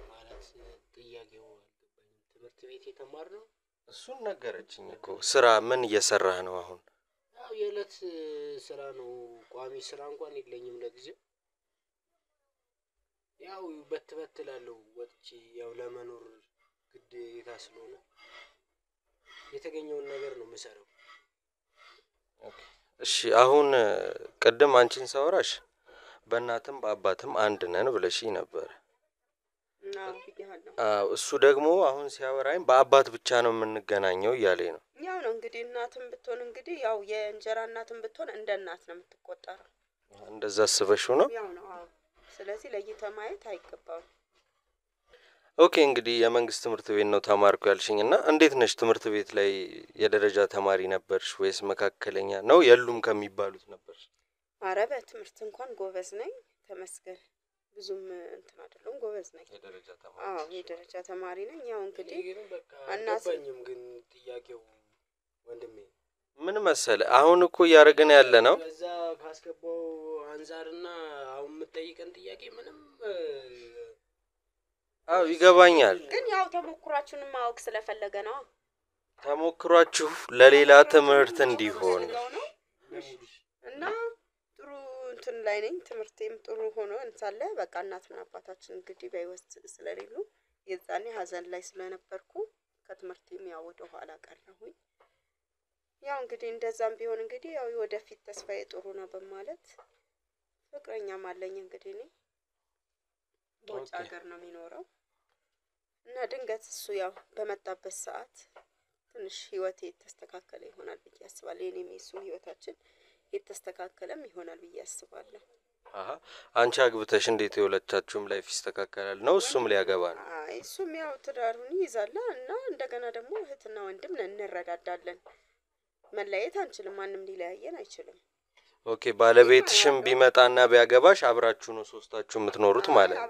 ማለት ጥያቄው አልገባኝም። ትምህርት ቤት የተማርነው? እሱን ነገረችኝ እኮ። ስራ ምን እየሰራህ ነው አሁን? ያው የዕለት ስራ ነው። ቋሚ ስራ እንኳን የለኝም ለጊዜው። ያው በትበትላለሁ ወጥቼ ያው ለመኖር ግዴታ ስለሆነ የተገኘውን ነገር ነው የምሰራው። እሺ፣ አሁን ቅድም አንቺን ሳወራሽ በእናትም በአባትም አንድ ነን ብለሽኝ ነበር። እሱ ደግሞ አሁን ሲያወራኝ በአባት ብቻ ነው የምንገናኘው እያለኝ ነው። ያው ነው እንግዲህ እናትም ብትሆን እንግዲህ ያው የእንጀራ እናትም ብትሆን እንደ እናት ነው የምትቆጠረው። እንደዛ አስበሽው ነው? ያው ነው። አዎ። ስለዚህ ለይተህ ማየት አይገባም። ኦኬ፣ እንግዲህ የመንግስት ትምህርት ቤት ነው ተማርኩ ያልሽኝ እና እንዴት ነሽ? ትምህርት ቤት ላይ የደረጃ ተማሪ ነበርሽ ወይስ መካከለኛ ነው? የሉም ከሚባሉት ነበርሽ? ኧረ በትምህርት እንኳን ጎበዝ ነኝ ተመስገን። ብዙም እንትን አይደለም፣ ጎበዝ ነኝ። የደረጃ ተማሪ? አዎ የደረጃ ተማሪ ነኝ። ያው እንግዲህ ግን በቃ አልገባኝም። ግን ጥያቄው ወንድሜ ምን መሰለ፣ አሁን እኮ እያደረግን ያለ ነው ከዛ ካስገባው አንፃርና አሁን የምትጠይቀን ጥያቄ ምንም አዎ ይገባኛል። ግን ያው ተሞክሯችሁን ማወቅ ስለፈለገ ነው። ተሞክሯችሁ ለሌላ ትምህርት እንዲሆን እና ጥሩ እንትን ላይ ነኝ። ትምህርቴም ጥሩ ሆኖ እንሳለ በቃ እናትና አባታችን እንግዲህ በህይወት ስለሌሉ የዛኔ ሀዘን ላይ ስለነበርኩ ከትምህርቴም ያው ወደ ኋላ ቀረሁኝ። ያው እንግዲህ እንደዛም ቢሆን እንግዲህ ያው ወደፊት ተስፋዬ ጥሩ ነው በማለት ፍቅረኛም አለኝ። እንግዲህ እኔ በውጭ ሀገር ነው የሚኖረው እና ድንገት እሱ ያው በመጣበት ሰዓት ትንሽ ህይወቴ የተስተካከለ ይሆናል ብዬ አስባለሁ። የኔም የሱም ህይወታችን የተስተካከለም ይሆናል ብዬ አስባለሁ። አንቺ አግብተሽ እንዴት የሁለታችሁም ላይፍ ይስተካከላል ነው? እሱም ሊያገባ ነው? አይ እሱም ያው ትዳሩን ይይዛል እና እንደገና ደግሞ እህትና ወንድም ነን፣ እንረዳዳለን። መለያየት አንችልም፣ ማንም ሊለያየን አይችልም። ኦኬ ባለቤትሽም ቢመጣና ቢያገባሽ አብራችሁ ነው ሶስታችሁ የምትኖሩት ማለት ነው?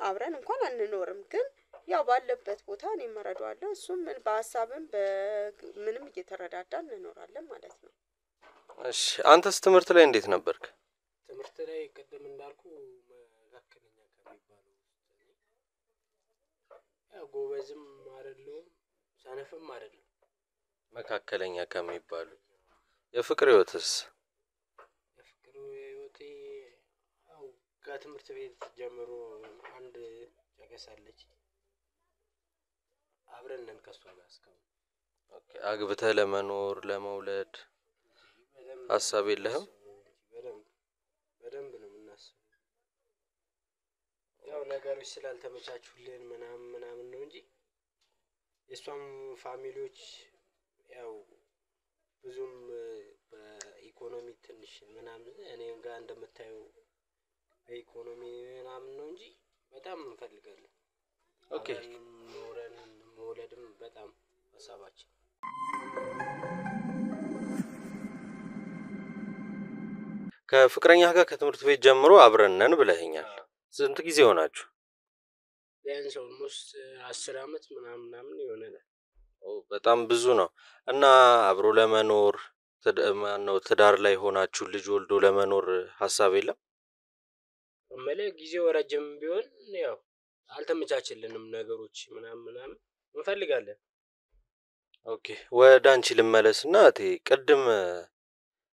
አብረን እንኳን አንኖርም፣ ግን ያው ባለበት ቦታ እኔም እረዳዋለሁ፣ እሱም በሀሳብም በምንም እየተረዳዳን እንኖራለን ማለት ነው። እሺ አንተስ ትምህርት ላይ እንዴት ነበርክ? ትምህርት ላይ ቅድም እንዳልኩ መካከለኛ ከሚባሉ ያው ጎበዝም አይደለሁም ሰነፍም አይደለሁም። መካከለኛ ከሚባሉ። የፍቅር ህይወትስ? የፍቅር ህይወቴ ያው ከትምህርት ቤት ጀምሮ አንድ ጨገሳለች አብረን ነን ከሷ ጋር እስካሁን። ኦኬ አግብተህ ለመኖር ለመውለድ ሀሳብ የለህም? በደንብ ነው የምናስበው። ያው ነገሮች ስላልተመቻቹልን ምናምን ነው እንጂ የሷም ፋሚሊዎች ያው ብዙም በኢኮኖሚ ትንሽ ምናምን እኔ ጋር እንደምታየው በኢኮኖሚ ምናምን ነው እንጂ በጣም እንፈልጋለን። ኦኬ ኖረን መውለድም በጣም ሀሳባችን። ከፍቅረኛህ ጋር ከትምህርት ቤት ጀምሮ አብረን ነን ብለኸኛል። ስንት ጊዜ ሆናችሁ? ቢያንስ ኦልሞስት 10 አመት ምናምን ይሆናል። በጣም ብዙ ነው። እና አብሮ ለመኖር ማነው ትዳር ላይ ሆናችሁ ልጅ ወልዶ ለመኖር ሀሳብ የለም? ጊዜው ረጅም ቢሆን ያው አልተመቻችልንም ነገሮች ምናምን እንፈልጋለን። ኦኬ ወደ አንቺ ልመለስና እቴ ቅድም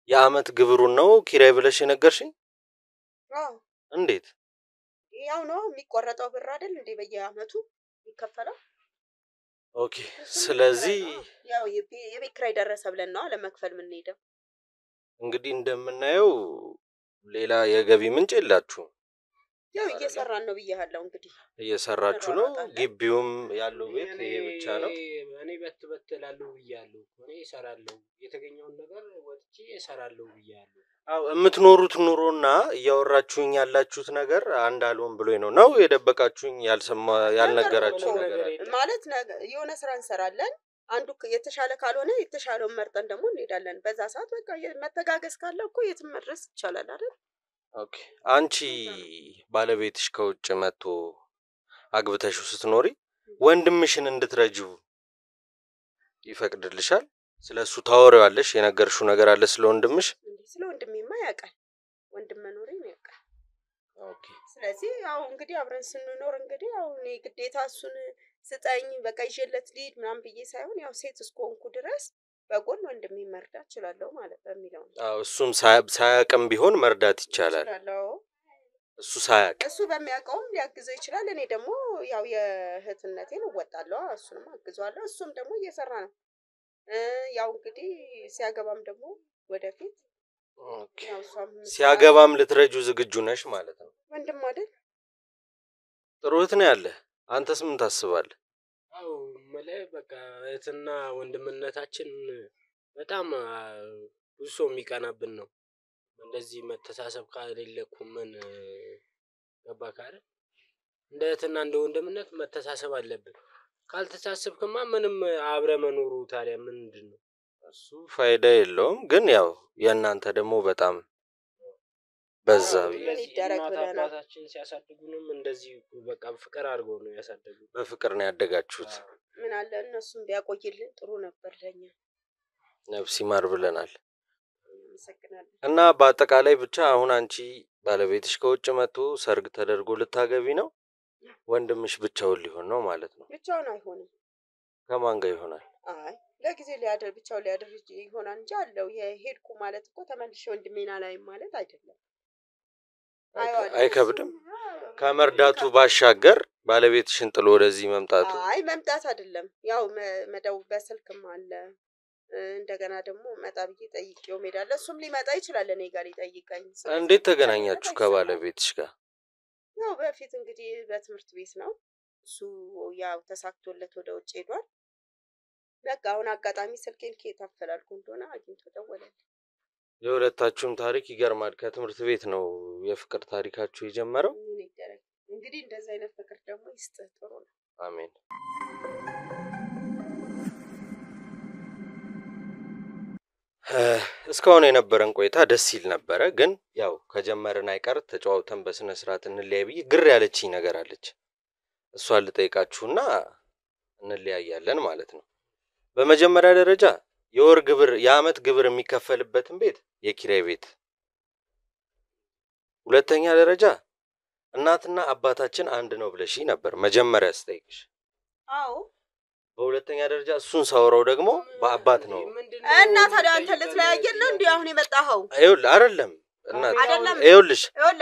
የአመት ግብሩን ነው ኪራይ ብለሽ የነገርሽኝ? አዎ እንዴት? ያው ነው የሚቆረጠው ብር አይደል እንዴ በየአመቱ ይከፈላል። ኦኬ ስለዚህ ያው የቤት ኪራይ ደረሰ ብለን ነው ለመክፈል የምንሄደው። እንግዲህ እንደምናየው ሌላ የገቢ ምንጭ የላችሁም። ያው እየሰራን ነው ብያለሁ። እንግዲህ እየሰራችሁ ነው። ግቢውም ያለው ቤት ይሄ ብቻ ነው። እኔ በትበትላለሁ ብያለሁ። እኔ እሰራለሁ የተገኘውን ነገር ወጥቼ እሰራለሁ ብያለሁ። አው የምትኖሩት ኑሮና እያወራችሁኝ ያላችሁት ነገር አንድ አልሆን ብሎኝ ነው የደበቃችሁኝ ያልነገራችሁ ነገር ማለት የሆነ ስራ እንሰራለን። አንዱ የተሻለ ካልሆነ የተሻለውን መርጠን ደግሞ እንሄዳለን። በዛ ሰዓት በቃ መተጋገዝ ካለ እኮ የትም መድረስ ይቻላል አይደል? ኦኬ አንቺ ባለቤትሽ ከውጭ መጥቶ አግብተሽው ስትኖሪ ወንድምሽን እንድትረጂው ይፈቅድልሻል? ስለሱ ታወሪዋለሽ? የነገርሽው ነገር አለ ስለ ወንድምሽ? ስለ ወንድሜማ ያውቃል። ወንድም መኖሬን ያውቃል። ኦኬ ስለዚህ ያው እንግዲህ አብረን ስንኖር እንግዲህ ያው እኔ ግዴታ እሱን ስጠኝ በቃ ይዤለት ልሂድ ምናምን ብዬ ሳይሆን ያው ሴት እስከሆንኩ ድረስ በጎን ወንድሜ መርዳት እችላለሁ ማለት በሚለው ነው። አዎ እሱም ሳያቅም ቢሆን መርዳት ይቻላል። እሱ ሳያቅ እሱ በሚያውቀውም ሊያግዘው ይችላል። እኔ ደግሞ ያው የእህትነቴን እወጣለሁ፣ እሱንም አግዘዋለሁ። እሱም ደግሞ እየሰራ ነው። ያው እንግዲህ ሲያገባም ደግሞ ወደፊት ሲያገባም ልትረጁ ዝግጁ ነሽ ማለት ነው? ወንድም አይደል? ጥሩ እህት ነው ያለ። አንተስ ምን ታስባለህ? አው በቃ እህትና ወንድምነታችን በጣም ብዙ ሰው የሚቀናብን ነው። እንደዚህ መተሳሰብ ካሌለ እኮ ምን ገባህ አይደል? እንደ እህትና እንደ ወንድምነት መተሳሰብ አለብን። ካልተሳሰብክማ ምንም አብረ መኖሩ ታዲያ ምንድነው? እሱ ፋይዳ የለውም። ግን ያው የእናንተ ደግሞ በጣም በዛ አባታችን ሲያሳድጉንም እንደዚህ በቃ ፍቅር አድርገው ነው ያሳደጉት። በፍቅር ነው ያደጋችሁት። ምን አለ እነሱም ቢያቆይልን ጥሩ ነበር ለኛ። ነፍስ ይማር ብለናል። አመሰግናለሁ። እና በአጠቃላይ ብቻ አሁን አንቺ ባለቤትሽ ከውጭ መጥቶ ሰርግ ተደርጎ ልታገቢ ነው? ወንድምሽ ብቻውን ሊሆን ነው ማለት ነው? ብቻውን አይሆንም። ከማን ጋር ይሆናል? አይ ለጊዜ ብቻውን ሊያድር ይሆናል እንጂ አለው። የሄድኩ ማለት እኮ ተመልሼ ወንድሜን አላይም ማለት አይደለም። አይከብድም? ከመርዳቱ ባሻገር ባለቤትሽን ጥሎ ወደዚህ መምጣቱ? አይ መምጣት አይደለም። ያው መደው በስልክም አለ። እንደገና ደግሞ መጣ ብዬ ጠይቄው ሄዳለሁ። እሱም ሊመጣ ይችላል እኔ ጋር ሊጠይቀኝ። እንዴት ተገናኛችሁ ከባለቤትሽ ጋር? ያው በፊት እንግዲህ በትምህርት ቤት ነው። እሱ ያው ተሳክቶለት ወደ ውጭ ሄዷል። በቃ አሁን አጋጣሚ ስልኬን ከየት አፈላልኩ እንደሆነ አግኝቶ ደወለልኝ። የሁለታችሁም ታሪክ ይገርማል። ከትምህርት ቤት ነው የፍቅር ታሪካችሁ የጀመረው? እንግዲህ እንደዚህ አይነት ፍቅር ደግሞ ይስጥ ጥሩ ነው። አሜን። እስካሁን የነበረን ቆይታ ደስ ይል ነበረ። ግን ያው ከጀመርን አይቀር ተጫውተን በስነ ስርዓት እንለያይ ብዬ ግር ያለችኝ ነገር አለች። እሷን ልጠይቃችሁና እንለያያለን ማለት ነው። በመጀመሪያ ደረጃ የወር ግብር የአመት ግብር የሚከፈልበትን ቤት የኪራይ ቤት። ሁለተኛ ደረጃ እናትና አባታችን አንድ ነው ብለሽኝ ነበር መጀመሪያ ስጠይቅሽ። አዎ። በሁለተኛ ደረጃ እሱን ሳወራው ደግሞ በአባት ነው። እና ታዲያ አንተ ልትለያየን ነው እንዴ አሁን የመጣኸው? ይኸውልህ አይደለም እናት አይደለም። ይኸውልህ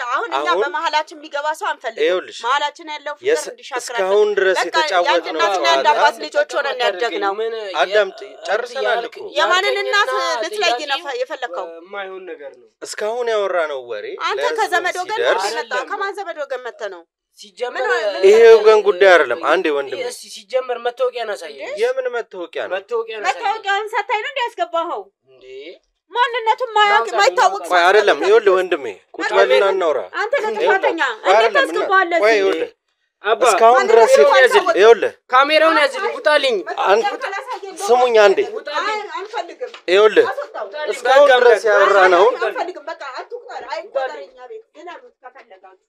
አሁን እኛ በመሃላችን የሚገባ ሰው አንፈልግም። መሃላችን ያለው ፍቅር እንዲሻክራል። እስካሁን ድረስ የተጫወትነው እናትና አባት ልጆች ሆነን ያደግነው። አዳምጥ፣ ጨርሰናል እኮ። የማንን እናት ልትለይ ነው የፈለከው? የማይሆን ነገር ነው እስካሁን ያወራነው ወሬ። አንተ ከዘመድ ወገን መጣ። ከማን ዘመድ ወገን መጥተህ ነው? ሲጀመር ይሄ ወገን ጉዳይ አይደለም። አንዴ ወንድም እስቲ ሲጀመር መታወቂያን አሳየኝ። የምን መታወቂያ ነው? መታወቂያን ሰታይ ነው እንዲያስገባኸው እንዴ? ማንነቱን ማይታወቅ ቆይ አይደለም። ይኸውልህ ወንድሜ ቁጭ በልና እናውራ። አንተ ለጥፋተኛ እንዴት ታስገባለህ? ቆይ ይኸውልህ አባ እስካሁን ድረስ ይኸውልህ ካሜራውን ያዝልኝ። ውጣልኝ። ስሙኝ አንዴ። አንፈልግም። ይኸውልህ እስካሁን ድረስ ያወራነው አንፈልግም። በቃ አትቁጠር። አይቆጠረኛ ቤት ግን አሉት ከፈለጋችሁ።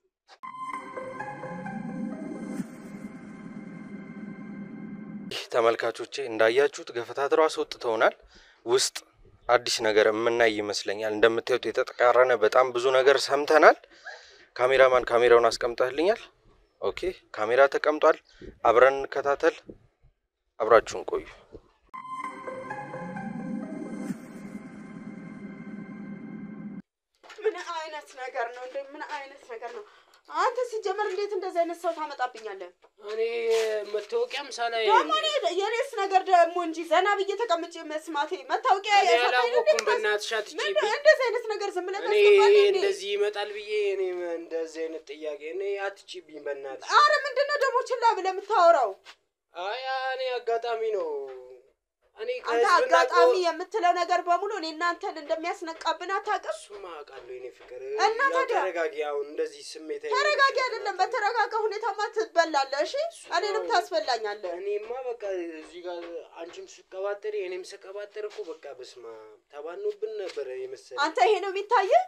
ተመልካቾቼ እንዳያችሁት ገፈታትሮ አስወጥተውናል። ውስጥ አዲስ ነገር የምናይ ይመስለኛል። እንደምታዩት የተጠቃረነ በጣም ብዙ ነገር ሰምተናል። ካሜራማን ካሜራውን አስቀምጠህልኛል? ኦኬ ካሜራ ተቀምጧል። አብረን እንከታተል። አብራችሁን ቆዩ። ምን አይነት ነገር ነው እንዴ? ምን አይነት ነገር ነው? አንተ ሲጀመር እንዴት እንደዚህ አይነት ሰው ታመጣብኛለህ? እኔ መታወቂያም ሳላይ ደግሞ የኔስ ነገር ደግሞ እንጂ ዘና ብዬ ተቀምጬ መስማቴ መታወቂያ ያላወኩም በእናትሽ አትጪብኝ። እንደዚህ አይነት ነገር ዝም ብለህ ታስገባለህ እንዴ? እንደዚህ ይመጣል ብዬ እኔ እንደዚህ አይነት ጥያቄ እኔ አትጪብኝ በእናትሽ። አረ ምንድነው ደግሞ ችላ ብለህ የምታወራው? አይ እኔ አጋጣሚ ነው። እኔ አንተ አጋጣሚ የምትለው ነገር በሙሉ እኔ እናንተን እንደሚያስነቃብን አታውቅም? እሱማ አውቃለሁ የኔ ፍቅር። እና ታዲያ ተረጋጊ። አሁን እንደዚህ ስሜታዊ ተረጋጊ አይደለም፣ በተረጋጋ ሁኔታማ ትበላለህ። እሺ እኔንም ታስበላኛለህ። እኔማ በቃ እዚህ ጋር አንቺም ስቀባጥሪ እኔም ስቀባጥር እኮ በቃ በስማ ተባኖብን ነበር የመሰለኝ። አንተ ይሄ ነው የሚታየህ?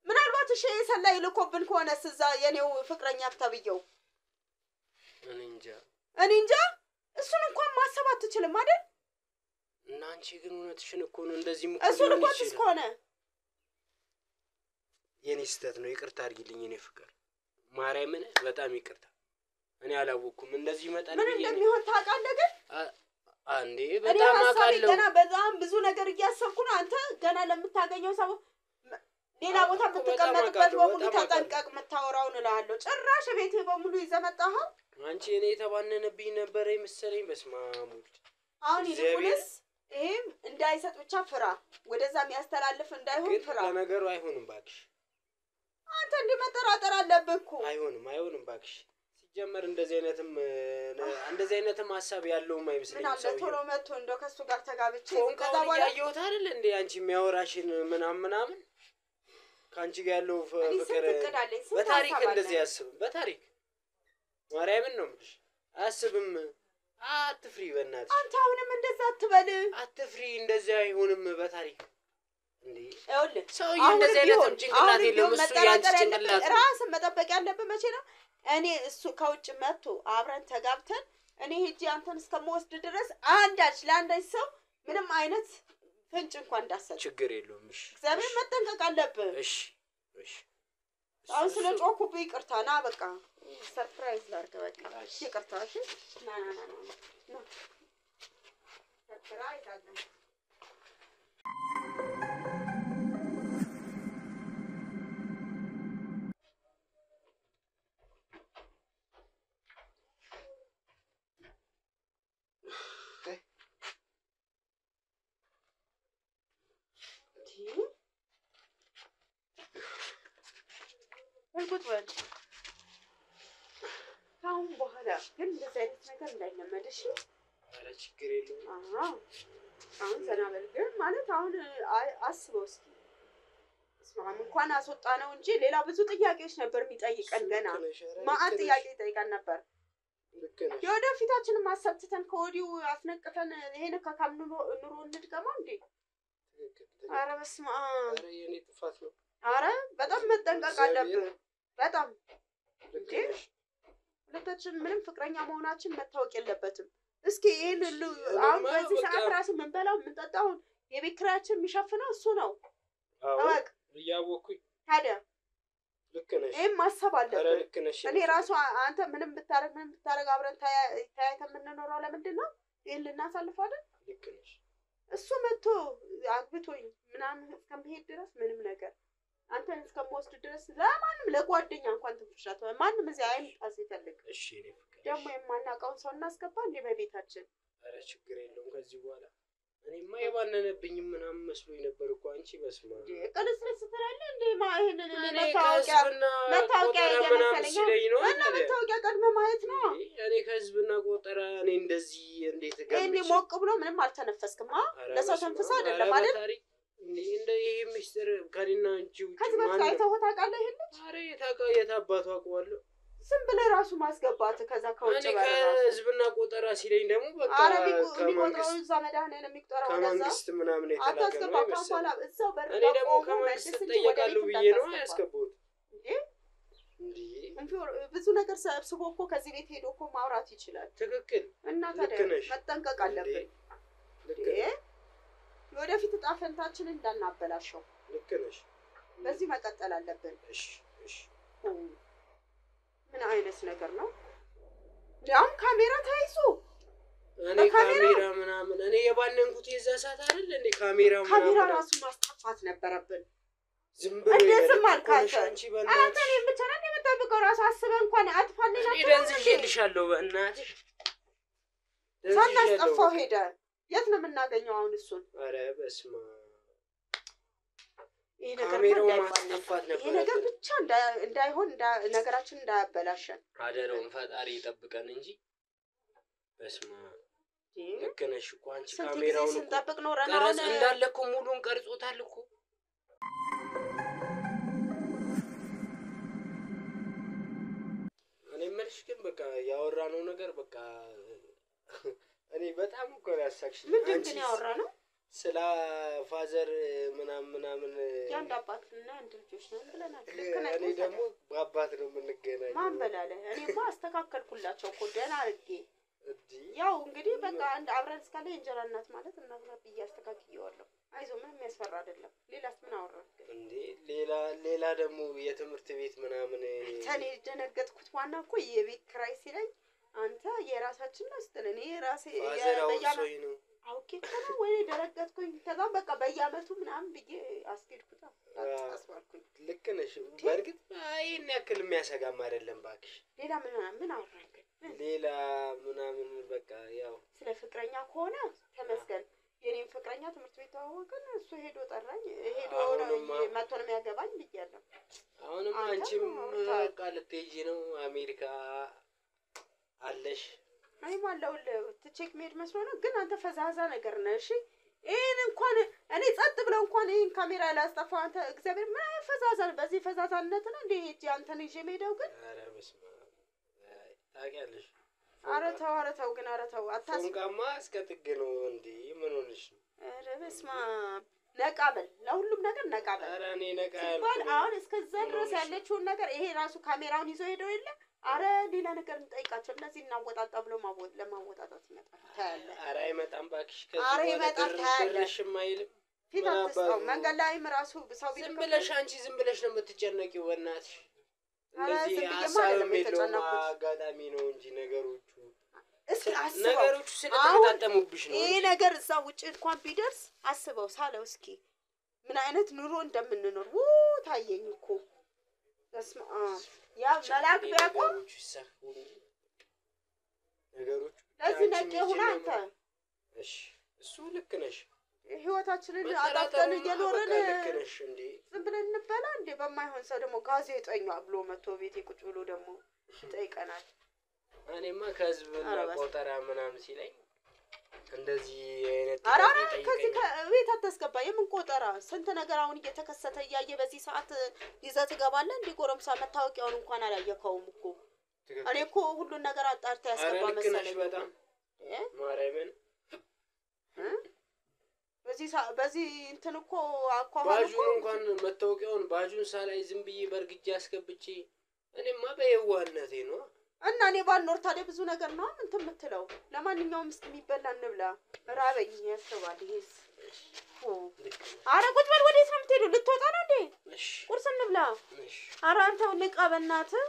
ምናልባት እሺ ሰላይ ልኮብን ከሆነስ እዛ የኔው ፍቅረኛ ተብየው እኔ እንጃ እሱን እንኳን ማሰብ አትችልም አይደል? እና አንቺ ግን እውነትሽን እኮ ነው። እንደዚህ እሱን እንኳን እስከሆነ የኔ ስህተት ነው። ይቅርታ አድርጊልኝ የኔ ፍቅር፣ ማርያምን በጣም ይቅርታ። እኔ አላወኩም እንደዚህ ይመጣል። ምን እንደሚሆን ታውቃለህ? ግን አንዴ በጣም አውቃለሁ። ገና በጣም ብዙ ነገር እያሰብኩ ነው። አንተ ገና ለምታገኘው ሰው ሌላ ቦታ የምትቀመጥበት በሙሉ ተጠንቀቅ የምታወራውን እልሃለሁ። ጭራሽ ቤትህ በሙሉ ይዘህ መጣኸው። አንቺ እኔ የተባነነብኝ ነበር የመሰለኝ። በስመ አብ ወልድ። አሁን ይልቁንስ ይሄም እንዳይሰጥ ብቻ ፍራ። ወደዛ የሚያስተላልፍ እንዳይሆን ፍራ። ነገሩ አይሆንም እባክሽ። አንተ እንዲመጠራጠር አለብህ እኮ። አይሆንም እባክሽ። ሲጀመር እንደዚህ አይነትም ሀሳብ ያለውም አይመስለኝም። ምን አለ ቶሎ መጥቶ እንደው ከሱ ጋር ተጋብቼ ከዛ በኋላ ያየሁት አይደል እንዴ አንቺ የሚያወራሽን ምናምን ካንቺ ጋር ያለው ፍቅር በታሪክ እንደዚህ ያስብም። በታሪክ ማርያምን ነው የምልሽ። አያስብም። አትፍሪ በእናትሽ። አንተ አሁንም እንደዛ አትበል። አትፍሪ። እንደዚህ አይሆንም በታሪክ እንዴ። ይኸውልህ ሰውዬው እንደዚህ አይነትም ጭንቅላት የለውም። እሱ ያንቺ ጭንቅላት ራስን መጠበቅ ያለብህ መቼ ነው? እኔ እሱ ከውጭ መጥቶ አብረን ተጋብተን እኔ ሄጄ አንተን እስከምወስድ ድረስ ለአንዳች ሰው ምንም አይነት ፍንጭ እንኳን እንዳሰጥ ችግር የለውም። እሺ እግዚአብሔር መጠንቀቅ አለብህ። እሺ አሁን ስለ ጮኩብህ ይቅርታ። ና በቃ ሰርፕራይዝ ላድርግ። በቃ ይቅርታ። እሺ ና ሰርፕራይዝ አለ። ቁጥበል ካሁን በኋላ ግን እንደዚህ አይነት ነገር እንዳይለመድሽ። አረ ችግር የለውም። አሁን ዘና በል። ግን ማለት አሁን አስበው እስኪ እስማም እንኳን አስወጣ ነው እንጂ ሌላ ብዙ ጥያቄዎች ነበር የሚጠይቀን። ገና ማአት ጥያቄ ይጠይቀን ነበር። የወደፊታችንን ማሰብተን ከወዲሁ አስነቅተን ይሄን ከካም ኑሮ እንድገማ እንዴ? ኧረ በስመ አብ! ኧረ የኔ ጥፋት ነው። ኧረ በጣም መጠንቀቅ አለብን። በጣም እንዴ ሁለታችን ምንም ፍቅረኛ መሆናችን መታወቅ የለበትም። እስኪ ይሄን አሁን በዚህ ሰዓት ራሱ የምንበላው የምንጠጣው የቤት ኪራያችን የሚሸፍነው እሱ ነው። አወቅ እያወኩኝ ታዲያ ልክ ነሽ። ይሄን ማሰብ አለብን። ልክ ነሽ። እኔ ራሱ አንተ ምንም ብታረግ አብረን ተያይተን የምንኖረው ለምንድን ነው? ይሄን ልናሳልፍ አይደል? ልክ ነሽ። እሱ መጥቶ አግብቶኝ ምናምን እስከምሄድ ድረስ ምንም ነገር አንተን እስከምወስድ ድረስ ለማንም ለጓደኛ እንኳን ትንፍሻት ማንም እዚህ አይምጣ ሲፈልግ። እሺ እኔ ፍቅር ደግሞ የማናውቀውን ሰው እናስገባ እንዴ በቤታችን? ኧረ ችግር የለውም ከዚህ በኋላ እኔማ የባነነብኝ ምናምን መስሎኝ ነበር እኮ አንቺ በስማ ቅልስልስ ትላለህ እንዴ? ይሄንን መታወቂያ እየመሰለኝ ነው እና መታወቂያ ቀድመህ ማየት ነው። እኔ ከህዝብና ቆጠራ እኔ እንደዚህ እንዴት ገምቼ እኔ ሞቅ ብሎ ምንም አልተነፈስክማ። ለሰው ተንፍሳ አይደለም አይደል? እንደ ይሄ ሚስጥር ከኔና አንቺ ውጪ ከዚህ በፊት አይተኸው ታውቃለህ? ይሄን ኧረ የታባቱ አውቀዋለሁ። ዝም ብለህ ራሱ ማስገባት ከዛ ከውጭ ባለ ከህዝብና ቆጠራ ሲለኝ ደግሞ በቃ የሚቆጥረው እዛ መድኃኒዓለም የሚቆጠረው ከመንግስት ምናምን የተላከ ነው መሰለኝ። እዛው በር እኔ ደግሞ ከመንግስት እጠየቃለሁ ብዬ ነው ያስገባሁት። ብዙ ነገር ሰብስቦ እኮ ከዚህ ቤት ሄዶ እኮ ማውራት ይችላል። ትክክል። እና ታዲያ መጠንቀቅ አለብን። የወደፊት ዕጣ ፈንታችንን እንዳናበላሸው። ልክ ነሽ። በዚህ መቀጠል አለብን። እሺ እሺ። ምን አይነት ነገር ነው? ያም ካሜራ ታይዞ እኔ ካሜራ ምናምን እኔ የባነንኩት የዛ ሰዓት አይደል እንዴ? ካሜራ ራሱ ማስጠፋት ነበረብን። ዝም ብሎ እንደዚህ ማልካሽ አንተ እኔን ብቻ ነህ የምጠብቀው? ራሱ አስበህ እንኳን አጥፋልኝ ናት። ደንዝዤልሻለሁ በእናትሽ። ሳናስጠፋው ሄደ። የት ነው የምናገኘው አሁን እሱን? ኧረ በስመ አብ! ይሄ ነገር ካሜራው ማስጠፋት ነበር። ይሄ ነገር ብቻ እንዳይሆን ነገራችን እንዳያበላሸን አደረውን ፈጣሪ ይጠብቀን እንጂ በስመ አብ! ልክ ነሽ እኮ አንቺ። ካሜራውን ስንጠብቅ ኖረን ቀረጽ እንዳለ እኮ ሙሉን ቀርጾታል እኮ። እኔ የምልሽ ግን በቃ ያወራነው ነገር በቃ እኔ በጣም እኮ ያሳክሽ። ምንድን ነው ያወራነው? ስለ ፋዘር ምናምን ያንድ አባት እና አንድ ልጆች ነው ብለናል። እኔ ደግሞ በአባት ነው የምንገናኘው። ማን በላለ? እኔማ አስተካከልኩላቸው እኮ ደህና አድርጌ። ያው እንግዲህ በቃ አንድ አብረን እስካለ የእንጀራ እናት ማለት እናትና ብዬ አስተካክየዋለሁ። አይዞህ ምንም ያስፈራ አይደለም። ሌላስ ምን አወራን እንዴ? ሌላ ደግሞ የትምህርት ቤት ምናምን እኔ ደነገጥኩት። ዋና እኮ የቤት ኪራይ ሲለኝ አንተ የራሳችን ነው ስትል እኔ ራሴ ያለበያመቱ ነው አውቄ ነው ወይ ደረገጥኩኝ። ከዛ በቃ በየአመቱ ምናምን ብዬ አስኬድኩት አስባልኩኝ። ልክ ነሽ። በእርግጥ ይሄን ያክል የሚያሰጋም አይደለም ባክሽ። ሌላ ምን አወራን ግን? ሌላ ምናምን በቃ ያው ስለ ፍቅረኛ ከሆነ ተመስገን። የኔን ፍቅረኛ ትምህርት ቤት ተዋወቅን። እሱ ሄዶ ጠራኝ። ሄዶ መጥቶ ነው የሚያገባኝ ብያለሁ። አሁንም አንቺም በቃ ልትሄጂ ነው አሜሪካ አለሽ? አይም አለውልህ ትቼክ መሄድ መስሎ ነው። ግን አንተ ፈዛዛ ነገር ነህ። እሺ ይሄን እንኳን እኔ ጸጥ ብለው እንኳን ይሄን ካሜራ ላስጠፋው አንተ እግዚአብሔር ምን ፈዛዛ ነው። በዚህ ፈዛዛነት ነው እንዴ ሄጄ አንተን ይዤ የምሄደው? ግን ኧረ በስመ አብ ታውቂያለሽ። ኧረ ተው ግን ኧረ ተው አታስብ። ፎንቃማ እስከ ጥግ ነው እንዴ? ምን ሆነሽ ነው? ኧረ በስመ አብ ነቃ በል። ለሁሉም ነገር ነቃ በል። ኧረ እኔ ነቃ ያልኩኝ አሁን እስከዛ ድረስ ያለችውን ነገር ይሄ ራሱ ካሜራውን ይዞ ሄደው የለ አረ ሌላ ነገር እንጠይቃቸው። እነዚህ እናወጣጣ ብሎ ለማወጣጣት ይመጣል። ታያለህ። አረ አይመጣም ባክሽ። አረ ይመጣል ታያለህ። ሽም አይልም። ፊት አትስጠው። መንገድ ላይም ራሱ ሰው ቢልክ ዝም ብለሽ አንቺ ዝም ብለሽ ነው የምትጨነቂው። በእናትሽ እንደዚህ ሀሳብም የለውም አጋጣሚ ነው እንጂ ነገሮቹ ስለተገጣጠሙብሽ ነው። ይሄ ነገር እዛ ውጭ እንኳን ቢደርስ አስበው ሳለው እስኪ ምን አይነት ኑሮ እንደምንኖር ታየኝ እኮ በስመ አብ። ያ መላክ ቢያቆም ነገሮቹ ለዚህ ነቄ ሁና አንተ። እሺ እሱ ልክ ነሽ። ህይወታችንን አጣጣን እየኖርን ልክ ነሽ እንዴ? ዝም ብለን እንበላ እንዴ? በማይሆን ሰው ደግሞ ጋዜጠኛ ብሎ መጥቶ ቤቴ ቁጭ ብሎ ደግሞ ይጠይቀናል። እኔማ ከህዝብ ቆጠራ ምናምን ሲለኝ እንደዚህ አይነት ከዚህ ከቤት አታስገባ። የምን ቆጠራ? ስንት ነገር አሁን እየተከሰተ እያየ በዚህ ሰዓት ይዘህ ትገባለህ እንዴ? ጎረምሳ መታወቂያውን እንኳን አላየከውም እኮ እኔ እኮ ሁሉን ነገር አጣርታ ያስገባ መሰለኝ በጣም ማርያምን በዚህ እንትን እኮ አኳኋን ባጁን እንኳን መታወቂያውን ባጁን ሳላይ ዝም ብዬ በርግጄ አስገብቼ እኔማ በየዋህነቴ ነው እና እኔ ባልኖር ታዲያ ብዙ ነገር ነው እንትን የምትለው ለማንኛውም እስኪ የሚበላ እንብላ ራበኝ ያስባል ይሄስ ኧረ ቁጭ በል ወዴት ነው የምትሄደው ልትወጣ ነው እንዴ ቁርስ እንብላ ኧረ አንተው ንቃ በእናትህ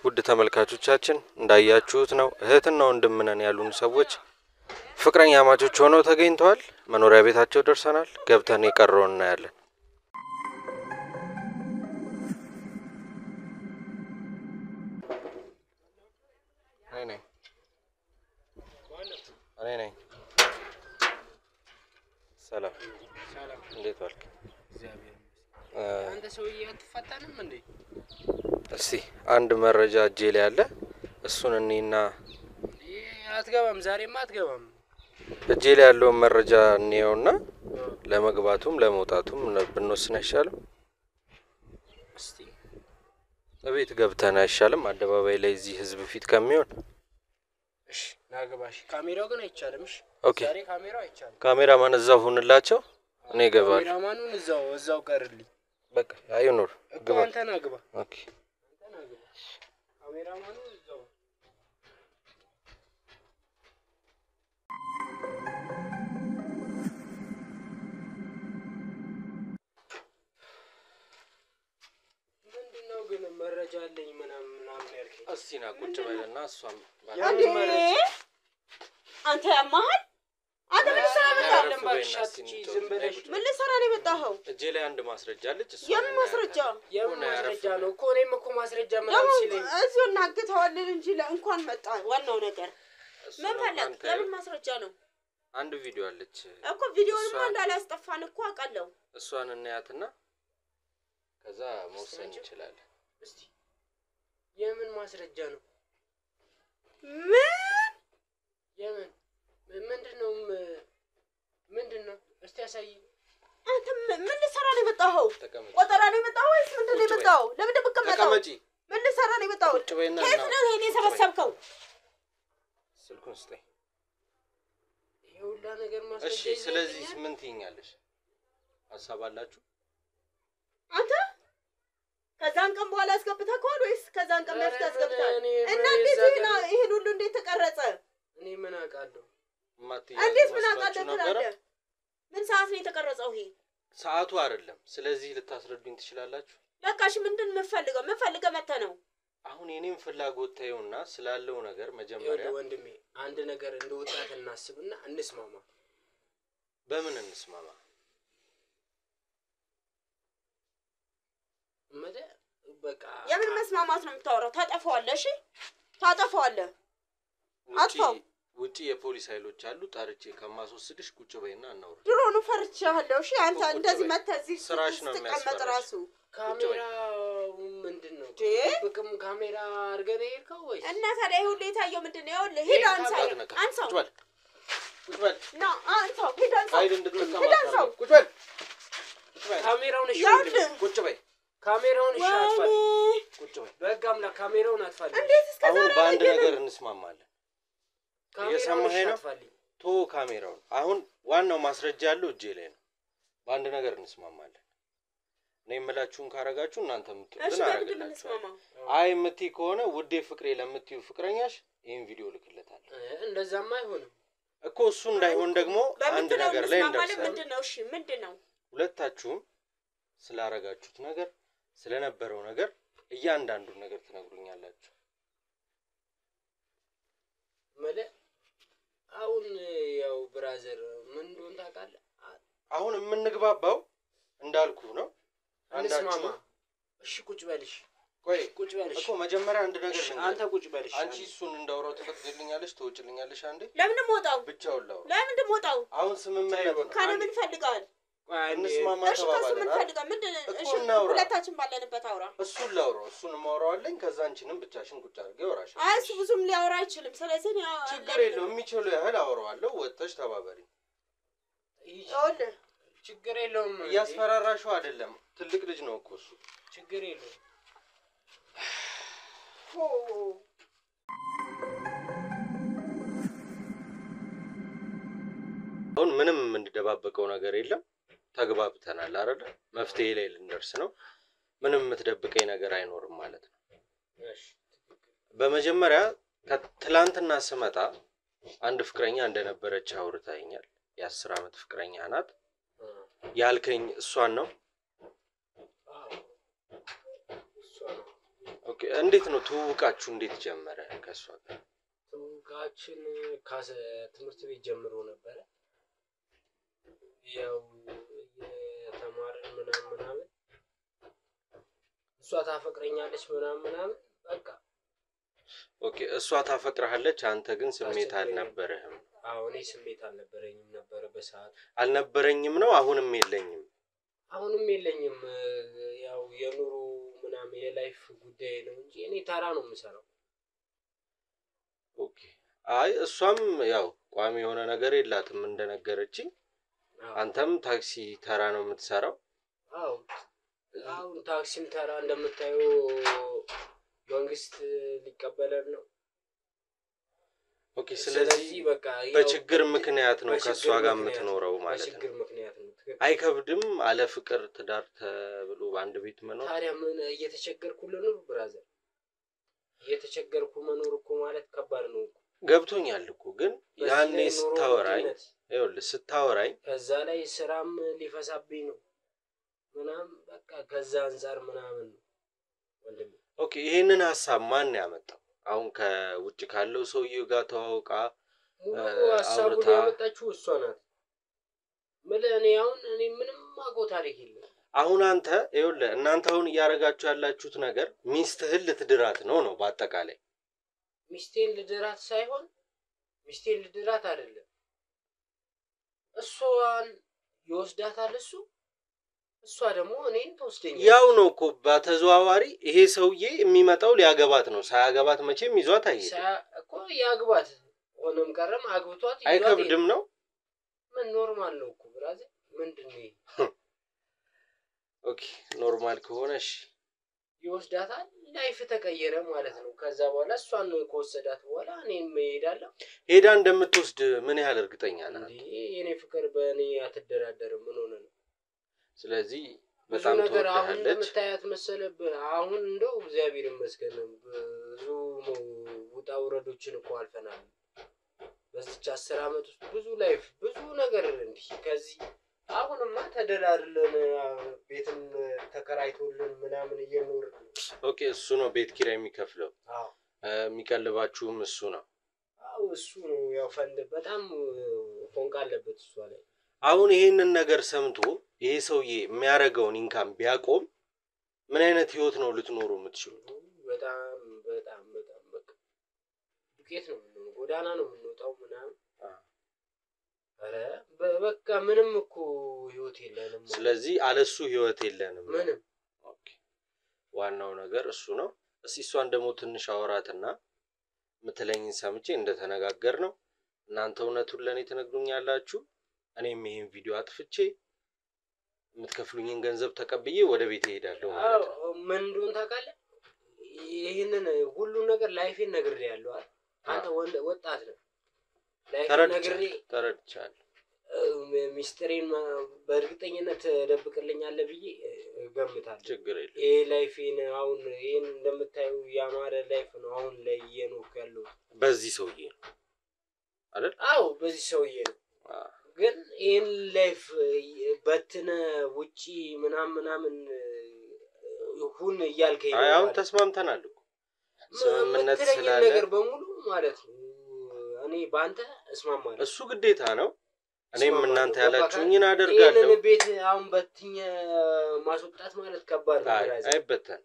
ውድ ተመልካቾቻችን እንዳያችሁት ነው እህትና ወንድም ነን ያሉን ሰዎች ፍቅረኛ ማቾች ሆነው ተገኝተዋል መኖሪያ ቤታቸው ደርሰናል ገብተን የቀረውን እናያለን እኔ ሰላም እንዴት ዋልክ እግዚአብሔር አንተ ሰውዬ አትፈታንም እንዴ እስቲ አንድ መረጃ እጄ ላይ አለ እሱን እኔና አትገባም ዛሬማ አትገባም እጄ ላይ ያለውን መረጃ እንየውና ለመግባቱም ለመውጣቱም ብንወስን አይሻልም እስቲ እቤት ገብተን አይሻልም አደባባይ ላይ እዚህ ህዝብ ፊት ከሚሆን እሺ ናገባሽ ካሜራው ግን አይቻልም እሺ ኦኬ ዛሬ ካሜራው አይቻልም ካሜራማን እዛው ሁንላቸው እኔ ገባለሁ ካሜራማኑን እዛው ቀርልኝ በቃ አይኖር ግባ አንተ ና ግባ ኦኬ አንተ ና ግባ ካሜራማኑን እዛው ምንድነው ግን መረጃ አለኝ ምናምን ያልከኝ እስቲ ና ቁጭ በልና እሷም አንተ ያማሃል አንተ ምን ልሰራ ነው የመጣኸው እጄ ላይ አንድ ማስረጃ አለች እሷ የምን ማስረጃ ነው እኮ እኔም እኮ ማስረጃ ምናምን ሲለኝ እዚሁ እናግተዋለን እንጂ እንኳን መጣ ዋናው ነገር ምን ፈለግ የምን ማስረጃ ነው አንድ ቪዲዮ አለች እኮ ቪዲዮውን እንዳላስጠፋን እኮ አውቃለሁ እሷን እናያትና ከዛ መወሰን ይችላል እስቲ የምን ማስረጃ ነው የምን ምንድነው እስቲ ያሳይ አንተ ምን ልሰራ ነው የመጣኸው ቆጠራ ነው የመጣኸው ወይስ ምንድነው የመጣኸው ለምን ደብቀመጣው ምን ልሰራ ነው የመጣኸው ከየት ነው ይሄን የሰበሰብከው ስልኩን ስጠኝ ይሁላ ነገር ማስረጃ እሺ ስለዚህ ምን ትይኛለሽ ሐሳብ አላችሁ አንተ ከዛን ቀን በኋላ አስገብተከዋል ወይስ ከዛን ቀን በፊት አስገብተሃል እና እንዴት ይሄን ሁሉ እንዴት ተቀረጸ እኔ ምን አውቃለሁ እንዴት ምን አውቃለሁ ትላለህ ምን ሰዓት ነው የተቀረጸው ይሄ ሰዓቱ አይደለም ስለዚህ ልታስረዱኝ ትችላላችሁ በቃሽ ምንድን የምፈልገው መተ ነው አሁን የኔም ፍላጎት ታዩና ስላለው ነገር መጀመሪያ ወንድሜ አንድ ነገር እንደወጣት እናስብና እንስማማ በምን እንስማማ በቃ የምን መስማማት ነው የምታወራው ታጠፋዋለህ እሺ ታጠፋዋለህ አጥፋው ውጪ የፖሊስ ኃይሎች አሉ ጣርቼ ከማስወስድሽ ቁጭ በይና እናውራ ድሮኑ ፈርቻለሁ እሺ አንተ እንደዚህ መተዚህ ስራሽ ነው ተቀመጥ ራሱ ካሜራው ምንድነው በቅም ካሜራ አርገህ ሄድከው ወይስ እና ታዲያ ሁሉ የታየው ምንድነው ይኸውልህ ሂድ አንሳው ቁጭ በል ና አንሳው ሂድ አንሳው ኃይል እንድትጠቀም ቁጭ በል ካሜራውን እሺ ቁጭ በይ ካሜራውን እሺ አጥፋልኝ ቁጭ በይ በጋምላ ካሜራውን አጥፋልኝ እንዴት እስከዛ አሁን በአንድ ነገር እንስማማለን የሰማኸኝ ነው ቶ ካሜራውን አሁን ዋናው ማስረጃ ያለው እጄ ላይ ነው በአንድ ነገር እንስማማለን እኔ የምላችሁን ካረጋችሁ እናንተ ምትሉን አረጋላችሁ አይ ምቲ ከሆነ ውዴ ፍቅሬ ለምትዩ ፍቅረኛሽ ይሄን ቪዲዮ ልክለታል እንደዛማ አይሆንም እኮ እሱ እንዳይሆን ደግሞ አንድ ነገር ላይ እንደርሳለን ምንድነው እሺ ምንድነው ሁለታችሁም ስላረጋችሁት ነገር ስለነበረው ነገር እያንዳንዱን ነገር ትነግሩኛላችሁ አሁን ያው ብራዘር ምን እንደሆነ ታውቃለህ አሁን የምንግባባው እንዳልኩ ነው አንዳችሁ እሺ ቁጭ በልሽ ቆይ ቁጭ በልሽ እኮ መጀመሪያ አንድ ነገር ነው አንተ ቁጭ በልሽ አንቺ እሱን እንዳወራው ትፈቅድልኛለሽ ትወጭልኛለሽ አንዴ ለምን ሞጣው ብቻውን ላው ለምን ሞጣው አሁን ስምምነት ነው ካለ ምን ፈልጋል እንስማማ ተባባልን እሺ ሁለታችን ባለንበት አውራ እሱን ላውራው እሱን ማውራዋለኝ ከዛ አንቺንም ብቻሽን ቁጭ አድርገው ወራሽ አይስ ብዙም ሊያወራ አይችልም ስለዚህ ችግር የለውም የሚችለው ያህል አወራዋለሁ ወጥተሽ ተባበሪ ይኸውልህ ችግር የለውም እያስፈራራሽው አይደለም ትልቅ ልጅ ነው እኮ እሱ ችግር የለውም አሁን ምንም እንደደባበቀው ነገር የለም ተግባብተናል አይደል መፍትሄ ላይ ልንደርስ ነው ምንም የምትደብቀኝ ነገር አይኖርም ማለት ነው እሺ በመጀመሪያ ከትላንትና ስመጣ አንድ ፍቅረኛ እንደነበረች አውርታኛል የ10 አመት ፍቅረኛ ናት ያልከኝ እሷን ነው ኦኬ እንዴት ነው ትውውቃችሁ እንዴት ጀመረ ከሷ ጋር ትውውቃችን ትምህርት ቤት ጀምሮ ነበር ያው የተማርን ምናምን እሷ ታፈቅረኛለች ምናምን በቃ ኦኬ እሷ ታፈቅራለች አንተ ግን ስሜት አልነበረህም አዎ እኔ ስሜት አልነበረኝም ነበር በሰዓት አልነበረኝም ነው አሁንም የለኝም ያው የኑሮ ምናምን የላይፍ ጉዳይ ነው እንጂ እኔ ታራ ነው የምሰራው ኦኬ አይ እሷም ያው ቋሚ የሆነ ነገር የላትም እንደነገረችኝ አንተም ታክሲ ተራ ነው የምትሰራው አዎ አሁን ታክሲም ተራ እንደምታዩ መንግስት ሊቀበለን ነው ኦኬ ስለዚህ በቃ በችግር ምክንያት ነው ከሷ ጋር የምትኖረው ማለት ነው በችግር ምክንያት ነው አይከብድም አለ ፍቅር ትዳር ተብሎ አንድ ቤት መኖር ታዲያ ምን እየተቸገርኩ ልኖር ብራዘር እየተቸገርኩ መኖር እኮ ማለት ከባድ ነው ገብቶኛል እኮ ግን ያኔ ስታወራኝ ከዛ ላይ ስራም ሊፈሳብኝ ነው ምናምን በቃ ከዛ አንፃር ምናምን ነው ወንድም ኦኬ ይሄንን ሐሳብ ማን ያመጣው አሁን ከውጭ ካለው ሰውዬው ጋር ተዋውቃ ሐሳቡን ያመጣችው እሷ ናት እኔ ምንም ማውቀው ታሪክ የለም አሁን አንተ ይኸውልህ እናንተ አሁን እያረጋችሁ ያላችሁት ነገር ሚስትህን ልትድራት ነው በአጠቃላይ ሚስቴን ልድራት ሳይሆን ሚስቴን ልድራት አይደለም እሷን ይወስዳታል እሷ ደግሞ እኔን ተወስደኛለች ያው ነው እኮ በተዘዋዋሪ ይሄ ሰውዬ የሚመጣው ሊያገባት ነው ሳያገባት መቼም ይዟት አይሄድም እኮ ያግባት ሆነም ቀረም አግብቷት ይዟት አይከብድም ነው ምን ኖርማል ነው እኮ ብራዘር ምንድነው ኦኬ ኖርማል ከሆነሽ ይወስዳታል ላይፍ ተቀየረ ማለት ነው ከዛ በኋላ እሷን ከወሰዳት በኋላ እኔም እሄዳለሁ ሄዳ እንደምትወስድ ምን ያህል እርግጠኛ ነህ የኔ ፍቅር በእኔ አትደራደርም ምን ሆነ ነው ስለዚህ በጣም አሁን እንደምታያት መሰለብህ አሁን እንደው እግዚአብሔር ይመስገን ብዙ ውጣ ውረዶችን እኮ አልፈናል በዚች 10 አመት ውስጥ ብዙ ነገር እንዲህ ከዚህ አሁንማ ተደላድለን ቤትም ተከራይቶልን ምናምን እየኖርን ኦኬ እሱ ነው ቤት ኪራይ የሚከፍለው አዎ የሚቀልባችሁም እሱ ነው አዎ እሱ ነው ያው ፈንድ በጣም ፎንቃ አለበት እሷ ላይ አሁን ይሄንን ነገር ሰምቶ ይሄ ሰውዬ የሚያረጋውን ኢንካም ቢያቆም ምን አይነት ህይወት ነው ልትኖሩ የምትችሉት በጣም በቃ ዱቄት ነው ጎዳና ነው የምንወጣው ምናምን አረ በቃ ምንም እኮ ህይወት የለንም ስለዚህ አለሱ ህይወት የለንም ምንም ኦኬ ዋናው ነገር እሱ ነው እሷን ደግሞ ትንሽ አወራትና ምትለኝን ሰምቼ እንደተነጋገር ነው እናንተ እውነቱን ለኔ ትነግሩኛላችሁ እኔም ይሄን ቪዲዮ አጥፍቼ የምትከፍሉኝን ገንዘብ ተቀብዬ ወደ ቤት እሄዳለሁ ማለት ነው ምን እንደሆነ ታውቃለህ ይሄንን ሁሉ ነገር ላይፌን ነግሬያለሁ አንተ ወጣት ነህ ተረድቻለሁ ሚስጥሬን በእርግጠኝነት ደብቅልኛለህ ብዬ ገምታለሁ ችግር የለም ይሄ ላይፌን አሁን ይሄን እንደምታዩ ያማረ ላይፍ ነው አሁን ላይ እየኖርኩ ያለው በዚህ ሰውዬ ነው አይደል አዎ በዚህ ሰውዬ ነው ግን ይሄን ላይፍ በትነ ውጪ ምናምን ሁን እያልከኝ ነው አሁን ተስማምተናል እኮ ስምምነት ስላለ ነገር በሙሉ ማለት ነው እኔ ባንተ እስማማለሁ እሱ ግዴታ ነው እኔም እናንተ ያላችሁኝን አደርጋለሁ ይሄንን ቤት አሁን በትኛ ማስወጣት ማለት ከባድ ነው አይበተን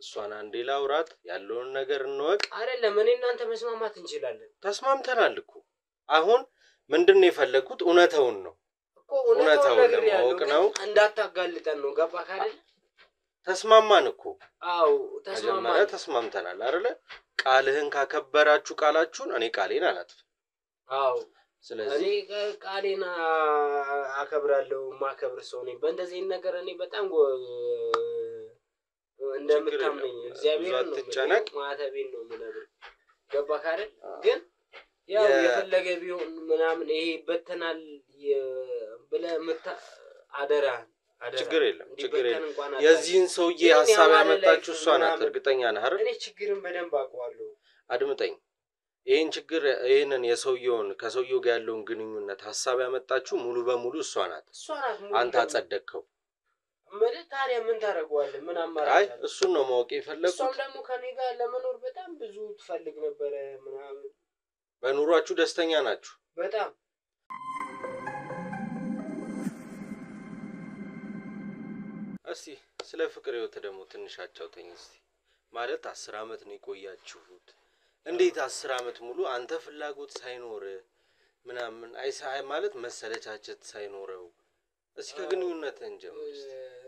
እሷን አንዴ ላውራት ያለውን ነገር እንወቅ አይደለም እኔ እናንተ መስማማት እንችላለን ተስማምተናል እኮ አሁን ምንድነው የፈለኩት እውነታውን ነው እኮ እውነታውን ለማወቅ ነው እንዳታጋልጠን ነው ገባህ አይደል ተስማማን እኮ አዎ ተስማምተናል አይደል ቃልህን ካከበራችሁ ቃላችሁን እኔ ቃሌን አላጥፍ አዎ ስለዚህ እኔ ቃሌን አከብራለሁ ማከብር ሰው ነኝ በእንደዚህ ነገር እኔ በጣም እንደምታምነኝ እግዚአብሔር ነው ማተቤን ነው ምናምን ገባህ አይደል ግን ያው የፈለገ ቢሆን ምናምን ይሄ በተናል ብለህ አደራ ችግር የለም የዚህን ሰውዬ ሐሳብ ያመጣችሁ እሷ ናት እርግጠኛ ነህ አይደል እኔ ችግርን በደንብ አውቀዋለሁ አድምጠኝ ይሄንን የሰውየውን ከሰውየው ጋር ያለውን ግንኙነት ሐሳብ ያመጣችሁ ሙሉ በሙሉ እሷ ናት አንተ አጸደቅከው ታዲያ ምን ታደርገዋለህ ምን አማራጭ አይ እሱን ነው ማወቅ የፈለኩት እሷም ደግሞ ከኔ ጋር ለመኖር በጣም ብዙ ትፈልግ ነበር ምናምን በኑሯችሁ ደስተኛ ናችሁ በጣም እስቲ ስለ ፍቅር ህይወት ደግሞ ትንሽ አጫውተኝ እስቲ ማለት 10 አመት ነው የቆያችሁት እንዴት 10 አመት ሙሉ አንተ ፍላጎት ሳይኖር ምናምን አይ ማለት መሰለቻቸት ሳይኖረው እስኪ ከግንኙነት እንጀምር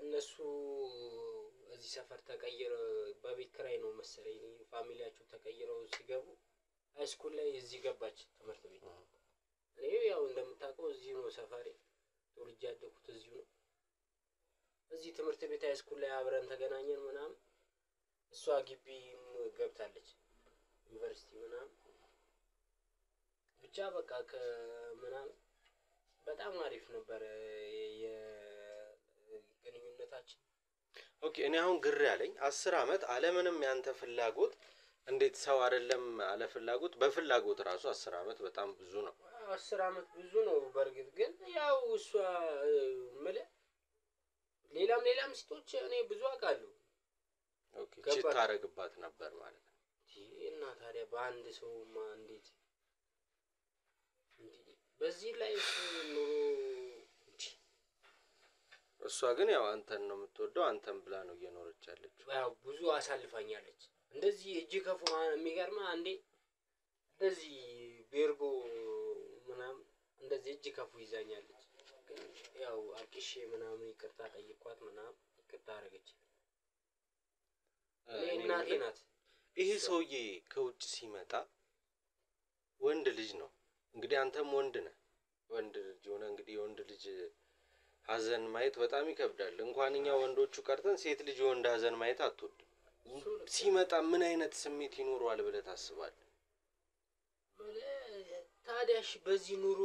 እነሱ እዚህ ሰፈር ተቀይረው በቤት ኪራይ ነው መሰለኝ ፋሚሊያቸው ተቀይረው ሲገቡ ሃይስኩል ላይ እዚህ ገባች ትምህርት ቤት እኔ ያው እንደምታውቀው እዚህ ነው ሰፈሬ ተወልጄ ያደኩት እዚህ ነው እዚህ ትምህርት ቤት ሃይስኩል ላይ አብረን ተገናኘን ምናምን እሷ ግቢ ገብታለች ዩኒቨርሲቲ ምናምን ብቻ በቃ ከምናምን በጣም አሪፍ ነበር የግንኙነታችን ኦኬ እኔ አሁን ግር ያለኝ 10 አመት አለምንም ያንተ ፍላጎት እንዴት ሰው አይደለም አለ ፍላጎት በፍላጎት ራሱ 10 አመት በጣም ብዙ ነው 10 አመት ብዙ ነው በርግጥ ግን ያው እሷ ማለት ሌላም ስቶች እኔ ብዙ አውቃለሁ ኦኬ ቺት ታረግባት ነበር ማለት ነው እና ታዲያ በአንድ ሰውማ እንዴት በዚህ ላይ እሷ ግን ያው አንተን ነው የምትወደው አንተን ብላ ነው እየኖረች ያለችው ያው ብዙ አሳልፋኛለች እንደዚህ እጅ ከፉ የሚገርማ አንዴ እንደዚህ ቤርጎ ምናምን እንደዚህ እጅ ከፉ ይዛኛለች ያው አልቅሼ ምናምን ይቅርታ ጠይቋት ምናምን ይቅርታ አረገች እናቴ ናት ይሄ ሰውዬ ከውጭ ሲመጣ ወንድ ልጅ ነው እንግዲህ አንተም ወንድ ነህ ወንድ ልጅ ሆነ እንግዲህ ወንድ ልጅ ሐዘን ማየት በጣም ይከብዳል እንኳንኛ ወንዶቹ ቀርተን ሴት ልጅ ወንድ ሐዘን ማየት አትወድም ሲመጣ ምን አይነት ስሜት ይኖረዋል ብለህ ታስባለህ ታዲያሽ በዚህ ኑሮ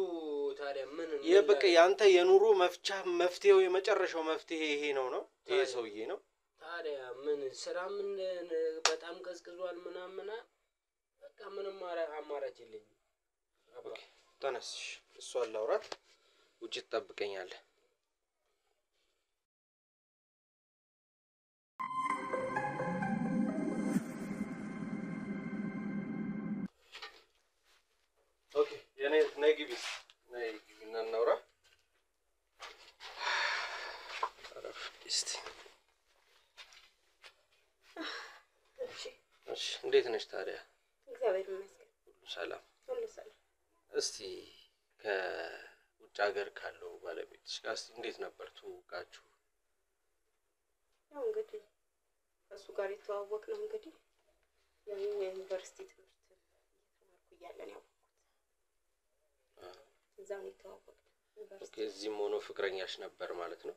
ታዲያ ምን የበቃ ያንተ የኑሮ መፍትሄው የመጨረሻው መፍትሄ ይሄ ነው ይሄ ሰውዬ ነው ታዲያ ምን ስራ ምን በጣም ቀዝቅዟል ምናምን በቃ ምንም አማራጭ የለኝም ኦኬ ተነስ እሷን ላውራት ውጪ ትጠብቀኛለህ ኦኬ የኔ ነግቢስ ነግቢና እናውራ እስቲ እሺ እንዴት ነሽ ታዲያ እግዚአብሔር ይመስገን ሁሉ ሰላም እስቲ ከውጭ ሀገር ካለው ባለቤትሽ ጋር እንዴት ነበር ትውውቃችሁ ያው እንግዲህ ከሱ ጋር የተዋወቅነው እንግዲህ ያው የዩኒቨርሲቲ ትምህርት እየተማርኩ እያለን ያወቅኩት እዛው ነው የተዋወቅነው ዩኒቨርሲቲ እዚህም ሆኖ ፍቅረኛሽ ነበር ማለት ነው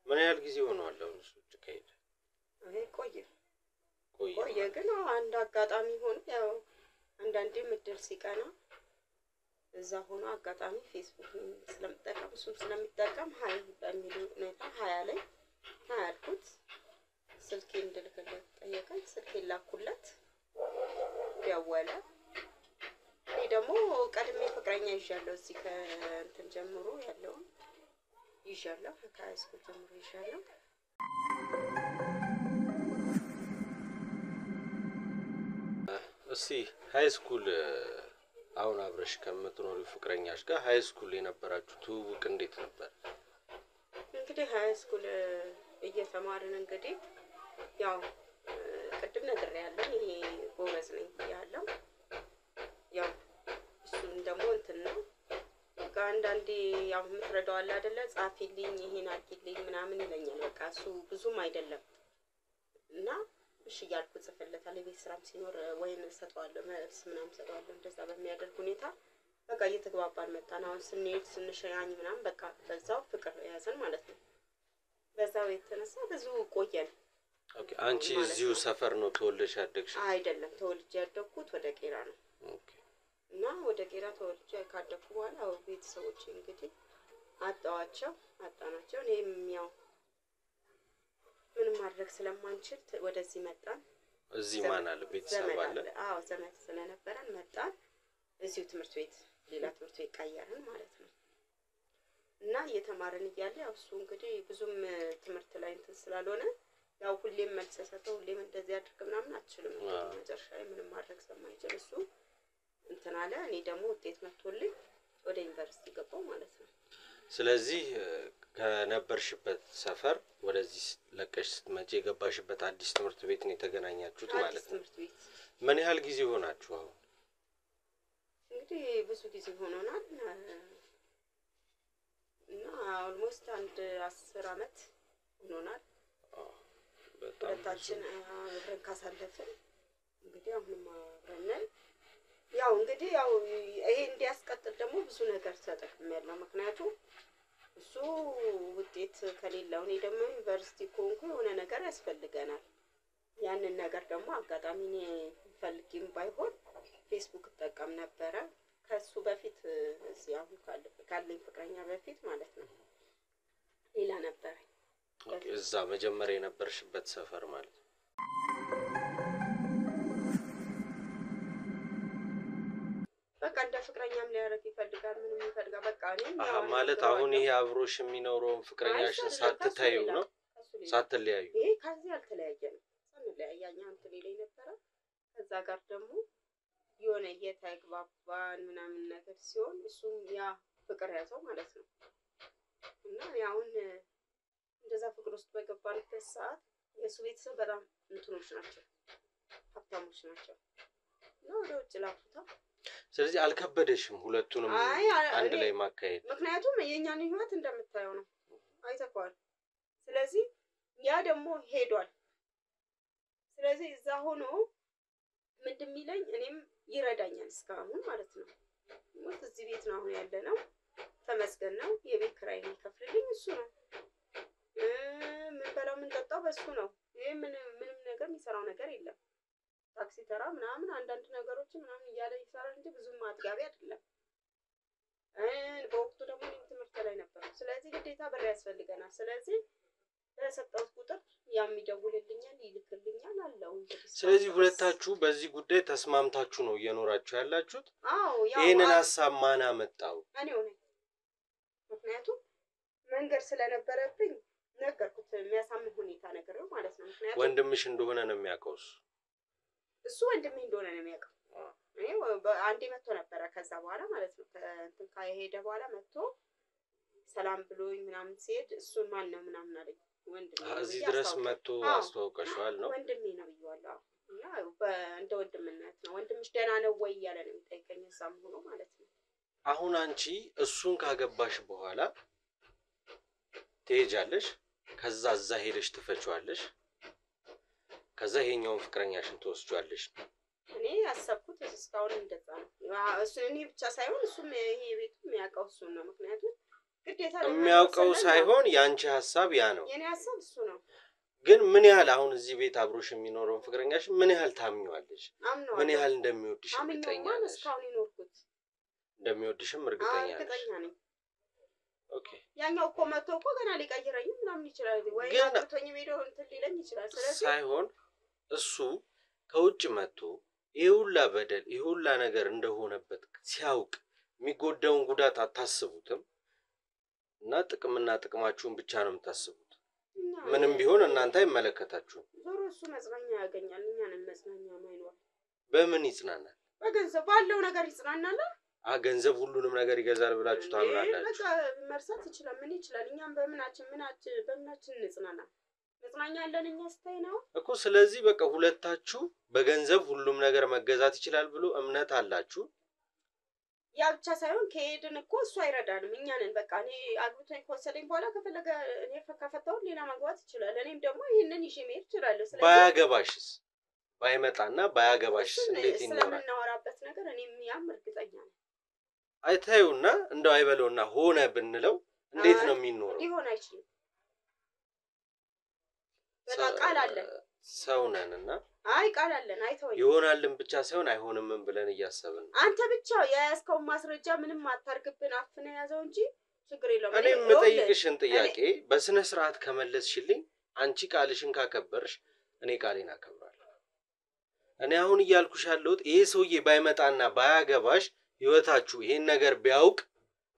ምን ያህል ጊዜ ሆኗል አሁን እሱ ከሄደ ቆየ ግን አንድ አጋጣሚ ሆኖ ያው አንዳንዴ ምድር ሲቀና እዛ ሆኖ አጋጣሚ ፌስቡክ ስለምጠቀም እሱም ስለሚጠቀም ሀይ በሚል ሁኔታ ሀያ ላይ አልኩት ስልኬን እንድልክለት ጠየቀኝ ስልኬን ላኩለት ደወለ እኔ ደግሞ ቀድሜ ፍቅረኛ ይዣለሁ እዚህ ከእንትን ጀምሮ ያለውን ይዣለሁ ከሃይስኩል ጀምሮ ይዣለሁ እስቲ ሃይስኩል አሁን አብረሽ ከምትኖሪው ፍቅረኛሽ ጋር ሃይስኩል የነበራችሁ ትውውቅ እንዴት ነበር እንግዲህ ሃይስኩል እየተማርን እንግዲህ ያው ቅድም ነግሬያለሁ እኔ ጎበዝ ነኝ ያለው ያው እሱም ደግሞ እንትን ነው አንዳንዴ ያው የምትረዳው አለ አይደለ ጻፊልኝ ይሄን አድርጊልኝ ምናምን ይለኛል በቃ እሱ ብዙም አይደለም እና እሺ ያልኩት ጽፈለታል የቤት ስራም ሲኖር ወይን ሰጠዋለሁ መልስ ምናምን ሰጠዋለሁ እንደዛ በሚያደርግ ሁኔታ በቃ እየተግባባን መጣን። አሁን ስንሄድ ስንሸያኝ ምናምን በቃ በዛው ፍቅር ያዘን ማለት ነው። በዛው የተነሳ ብዙ ቆየን። ኦኬ አንቺ እዚሁ ሰፈር ነው ተወልደሽ ያደግሽ? አይደለም ተወልጄ ያደግኩት ወደ ቄራ ነው። ኦኬ እና ወደ ቄራ ተወልጄ ካደግኩ በኋላ ቤተሰቦቼ እንግዲህ አጣናቸው። እኔም ያው ምንም ማድረግ ስለማንችል ወደዚህ መጣን። እዚህ ማን አለ? ቤተሰብ አለ? አዎ ዘመድ ስለነበረን መጣን። እዚሁ ትምህርት ቤት ሌላ ትምህርት ቤት ቀየርን ማለት ነው። እና እየተማርን እያለ ያው እሱ እንግዲህ ብዙም ትምህርት ላይ እንትን ስላልሆነ ያው ሁሌም መልስ ሰጥተው ሁሌም እንደዚህ አድርግ ምናምን አትችልም። መጨረሻ ላይ ምንም ማድረግ ስለማይችል እሱ እንትን አለ። እኔ ደግሞ ውጤት መጥቶልኝ ወደ ዩኒቨርሲቲ ገባሁ ማለት ነው። ስለዚህ ከነበርሽበት ሰፈር ወደዚህ ለቀሽ ስትመጪ የገባሽበት አዲስ ትምህርት ቤት ነው የተገናኛችሁት ማለት ነው? ትምህርት ቤት። ምን ያህል ጊዜ ሆናችሁ አሁን? እንግዲህ ብዙ ጊዜ ሆኖናል እና ኦልሞስት 10 አመት ሆኖናል። ሁለታችን አብረን ካሳለፍን እንግዲህ አሁንም አብረን ያው እንግዲህ ያው ይሄ እንዲያስቀጥል ደግሞ ብዙ ነገር ተጠቅሜያለሁ። ምክንያቱም እሱ ውጤት ከሌለው እኔ ደግሞ ዩኒቨርሲቲ ኮንኩ የሆነ ነገር ያስፈልገናል። ያንን ነገር ደግሞ አጋጣሚ እኔ ፈልጌም ባይሆን ፌስቡክ እጠቀም ነበረ ከሱ በፊት እዚህ አሁን ካለኝ ፍቅረኛ በፊት ማለት ነው። ሌላ ነበር። እዛ መጀመሪያ የነበርሽበት ሰፈር ማለት ነው። በቃ እንደ ፍቅረኛም ሊያረግ ይፈልጋል ምንም ይፈልጋል። በቃ እኔ ማለት አሁን ይሄ አብሮሽ የሚኖረው ፍቅረኛሽን ሳትታዩ ነው ሳትለያዩ? ይሄ ከዚህ አልተለያየንም። ሳንለያያኛ እንትን ላይ ነበር። ከዛ ጋር ደግሞ የሆነ እየተግባባን ምናምን ነገር ሲሆን እሱም ያ ፍቅር ያዘው ማለት ነው። እና ያውን እንደዛ ፍቅር ውስጥ በገባንበት ሰዓት የሱ ቤተሰብ በጣም እንትኖች ናቸው፣ ሀብታሞች ናቸው። እና ወደ ውጭ ላኩታ። ስለዚህ አልከበደሽም ሁለቱንም አንድ ላይ ማካሄድ? ምክንያቱም የኛን ህይወት እንደምታየው ነው አይተኳል። ስለዚህ ያ ደግሞ ሄዷል። ስለዚህ እዛ ሆኖ ምንድን የሚለኝ እኔም ይረዳኛል እስካሁን ማለት ነው። ሞት እዚህ ቤት ነው አሁን ያለነው። ተመስገን ነው። የቤት ኪራይ የሚከፍልልኝ እሱ ነው። ምን በላው ምን ጠጣው በሱ ነው። ይሄ ምንም ነገር የሚሰራው ነገር የለም። ታክሲ ተራ ምናምን አንዳንድ ነገሮች ምናምን እያለ ይሰራል እንጂ ብዙም አጥጋቢ አይደለም። በወቅቱ ደግሞ ትምህርት ላይ ነበር። ስለዚህ ግዴታ ብር ያስፈልገናል። ስለዚህ በሰጠሁት ቁጥር ያም ይደውልልኛል ይልክልኛል አለው እንግዲህ። ስለዚህ ሁለታችሁ በዚህ ጉዳይ ተስማምታችሁ ነው እየኖራችሁ ያላችሁት? አዎ ያው ይሄንን ሐሳብ ማን አመጣው? እኔው ነኝ። ምክንያቱም መንገድ ስለነበረብኝ ነገርኩት። የሚያሳምን ሁኔታ ነገረው ማለት ነው። ምክንያቱም ወንድምሽ እንደሆነ ነው የሚያውቀው እሱ ወንድሜ እንደሆነ ነው የሚያውቀው። እኔ አንዴ መጥቶ ነበረ ከዛ በኋላ ማለት ነው። እንትን ካሄደ በኋላ መጥቶ ሰላም ብሎኝ ምናምን ሲሄድ እሱን ማን ነው ምናምን አለኝ። ወንድሜ እዚህ ድረስ መጥቶ አስተዋውቀሻል ነው? ወንድሜ ነው ብዬዋለሁ። እና እንደ ወንድምነት ነው። ወንድምሽ ደህና ነው ወይ እያለ ነው የሚጠይቀኝ እዛም ሆኖ ማለት ነው። አሁን አንቺ እሱን ካገባሽ በኋላ ትሄጃለሽ፣ ከዛ እዛ ሄደሽ ትፈጪዋለሽ፣ ከዛ ይሄኛውን ፍቅረኛሽን ትወስጂዋለሽ። እኔ ያሰብኩት እስካሁን እንደዛ ነው። እሱ እኔ ብቻ ሳይሆን እሱም ይሄ ቤቱ የሚያውቀው እሱ ነው። ምክንያቱም ግዴታ የሚያውቀው ሳይሆን ያንቺ ሐሳብ ያ ነው። የኔ ሐሳብ እሱ ነው። ግን ምን ያህል አሁን እዚህ ቤት አብሮሽ የሚኖረው ፍቅረኛሽ ምን ያህል ታምኚዋለሽ? ምን ያህል እንደሚወድሽ እርግጠኛ ነሽ? እስካሁን ይኖርኩት እንደሚወድሽም እርግጠኛ ነኝ? ኦኬ። ያኛው እኮ መጥቶ እኮ ገና ሊቀይረኝ ምናምን ይችላል ወይ አጥቶኝ ቪዲዮ እንትን ሊለኝ ይችላል። ስለዚህ ሳይሆን እሱ ከውጭ መጥቶ ይሁላ በደል ይሁላ ነገር እንደሆነበት ሲያውቅ የሚጎዳውን ጉዳት አታስቡትም? እና ጥቅምና ጥቅማችሁን ብቻ ነው የምታስቡት። ምንም ቢሆን እናንተ አይመለከታችሁም። ዞሮ እሱ መጽናኛ ያገኛል፣ እኛን መጽናኛ ማይኖር። በምን ይጽናናል? በገንዘብ ባለው ነገር ይጽናናል። ገንዘብ ሁሉንም ነገር ይገዛል ብላችሁ ታምናላችሁ? በቃ መርሳት ይችላል። ምን ይችላል? እኛም በምናችን እንጽናና? መጽናኛ ያለን እኛ ስታይ ነው እኮ። ስለዚህ በቃ ሁለታችሁ በገንዘብ ሁሉም ነገር መገዛት ይችላል ብሎ እምነት አላችሁ። ያ ብቻ ሳይሆን ከሄድን እኮ እሱ አይረዳንም፣ እኛንን በቃ እኔ አግብቶኝ ከወሰደኝ በኋላ ከፈለገ እኔ ከፈታው ሌላ ማግባት ይችላል። እኔም ደግሞ ይሄንን ይዤ መሄድ እችላለሁ። ስለዚህ ባያገባሽስ? ባይመጣና ባያገባሽስ እንዴት ይኖራል? ስለምናወራበት ነገር እኔም ያም እርግጠኛ ነኝ። አይታዩና እንደው አይበለውና ሆነ ብንለው እንዴት ነው የሚኖረው? ሊሆን አይችልም። በቃ ቃል አለን ሰው ነንና አይ ቃል አለን አይተወኝ ይሆናልን ብቻ ሳይሆን አይሆንም ብለን እያሰብን አንተ ብቻ የያዝከው ማስረጃ ምንም አታርግብን አፍነ ያዘው እንጂ ችግር የለውም። እኔ የምጠይቅሽን ጥያቄ በስነ ስርዓት ከመለስሽልኝ አንቺ ቃልሽን ካከበርሽ እኔ ቃሌን አከብራለሁ። እኔ አሁን እያልኩሽ ያለሁት ይሄ ሰውዬ ባይመጣና ባያገባሽ ህይወታችሁ ይሄን ነገር ቢያውቅ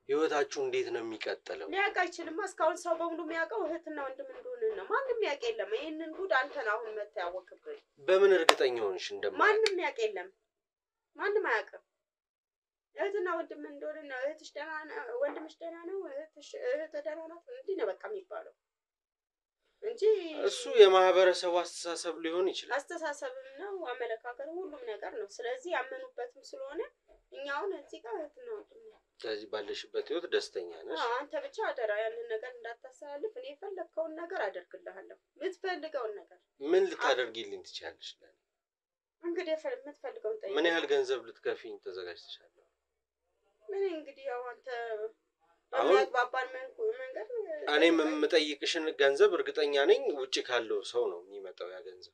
ህይወታችሁ እንዴት ነው የሚቀጥለው? ሊያውቅ አይችልም። እስካሁን ሰው በሙሉ የሚያውቀው እህትና ወንድም እንደሆነ ነው። ማንንም ያውቅ የለም። ይሄንን ጉድ አንተን አሁን መተህ ያወቅብህ። በምን እርግጠኛ ሆንሽ እንደማይል? ማንንም ያውቅ የለም። ማንንም አያውቅም። እህትና ወንድም እንደሆነ ነው። እህትሽ ደህና ነው፣ ወንድምሽ ደህና ነው፣ እህት ደህና ናት እንዲህ ነው በቃ የሚባለው እንጂ እሱ የማህበረሰቡ አስተሳሰብ ሊሆን ይችላል። አስተሳሰብም ነው አመለካከት ሁሉም ነገር ነው። ስለዚህ ያመኑበትም ስለሆነ እኛውን እዚህ ጋር እህትና ወንድም ነው። ስለዚህ ባለሽበት ህይወት ደስተኛ ነሽ? አንተ ብቻ አደራ ያንን ነገር እንዳታሳልፍ። እኔ የፈለግከውን ነገር አደርግልሃለሁ። የምትፈልገውን ነገር ምን ልታደርጊልኝ ትችያለሽ? እንግዲህ የምትፈልገውን ጠይቅ። ምን ያህል ገንዘብ ልትከፊኝ ተዘጋጅተሻል? ምን እንግዲህ ያው አንተ አሁን ባባን መንገድ እኔም የምጠይቅሽን ገንዘብ እርግጠኛ ነኝ ውጪ ካለው ሰው ነው የሚመጣው ያ ገንዘብ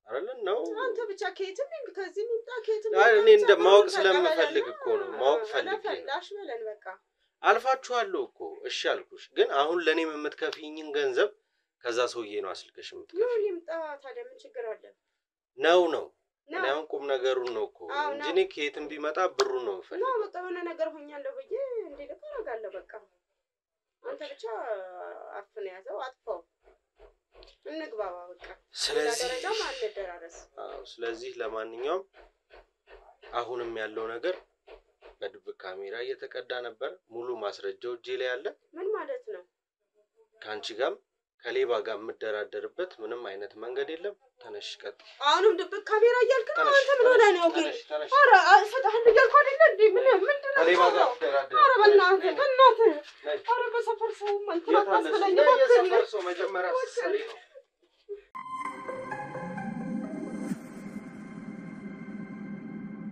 አይደል? ነው አንተ ብቻ ከየትም ከዚህ ምጣ ከየትም እኔ እንደማወቅ ስለምፈልግ እኮ ነው ማወቅ ፈልጌ ላሽ በለን በቃ አልፋችኋለሁ እኮ እሺ አልኩሽ። ግን አሁን ለኔም የምትከፊኝን ገንዘብ ከዛ ሰውዬ ነው አስልከሽ የምትከፊኝ። ነው ይምጣ ታዲያ ምን ችግር አለ? ነው እኔ አሁን ቁም ነገሩን ነው እኮ እንጂ እኔ ከየትም ቢመጣ ብሩን ነው የምፈልገው። ነው በቃ የሆነ ነገር ሆኛለሁ ብዬ እንዲልክ አደርጋለሁ በቃ። አንተ ብቻ አፍነ ያዘው አጥፋው እንግባባ በቃ። ስለዚህ አንደራረስ። ስለዚህ ለማንኛውም አሁንም ያለው ነገር በድብቅ ካሜራ እየተቀዳ ነበር። ሙሉ ማስረጃው እጄ ላይ አለ። ምን ማለት ነው? ካንቺ ጋር ከሌባ ጋር የምደራደርበት ምንም አይነት መንገድ የለም። ተነሽ ቀጥ። አሁንም ድብቅ ካሜራ እያልክ ነው አንተ? ምን ሆነ ነው ግን? ኧረ ፈታህን እያልኩ አይደለ እንዴ? ምንድነው? ከሌባ ጋር ትደራደር? ኧረ በእናትህ ኧረ በሰፈር ሰው ማንተራ ታስለኝ የሰፈር ሰው መጀመሪያ ሰሪ ነው።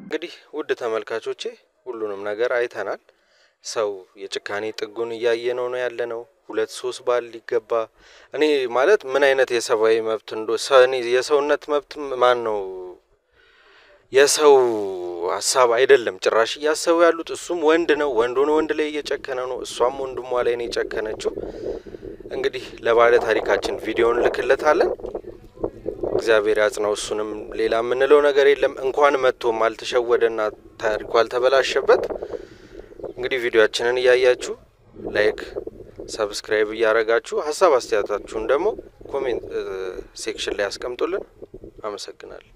እንግዲህ ውድ ተመልካቾቼ ሁሉንም ነገር አይተናል። ሰው የጭካኔ ጥጉን እያየነው ነው ያለነው። 2-3 ባል ሊገባ እኔ ማለት ምን አይነት የሰብአዊ መብት እንደሰኔ የሰውነት መብት ማን ነው የሰው ሐሳብ አይደለም ጭራሽ እያሰቡ ያሉት። እሱም ወንድ ነው፣ ወንድ ላይ እየጨከነ ነው። እሷም ወንድሟ ላይ ነው የጨከነችው። እንግዲህ ለባለ ታሪካችን ቪዲዮን ልክለታለን። እግዚአብሔር ያጽናው። እሱንም ሌላ የምንለው ነገር የለም። እንኳን መጥቶም አልተሸወደና ታሪኩ አልተበላሸበት። እንግዲህ ቪዲዮአችንን እያያችሁ ላይክ ሰብስክራይብ እያረጋችሁ ሐሳብ አስተያየታችሁን ደግሞ ኮሜንት ሴክሽን ላይ አስቀምጡልን። አመሰግናለሁ።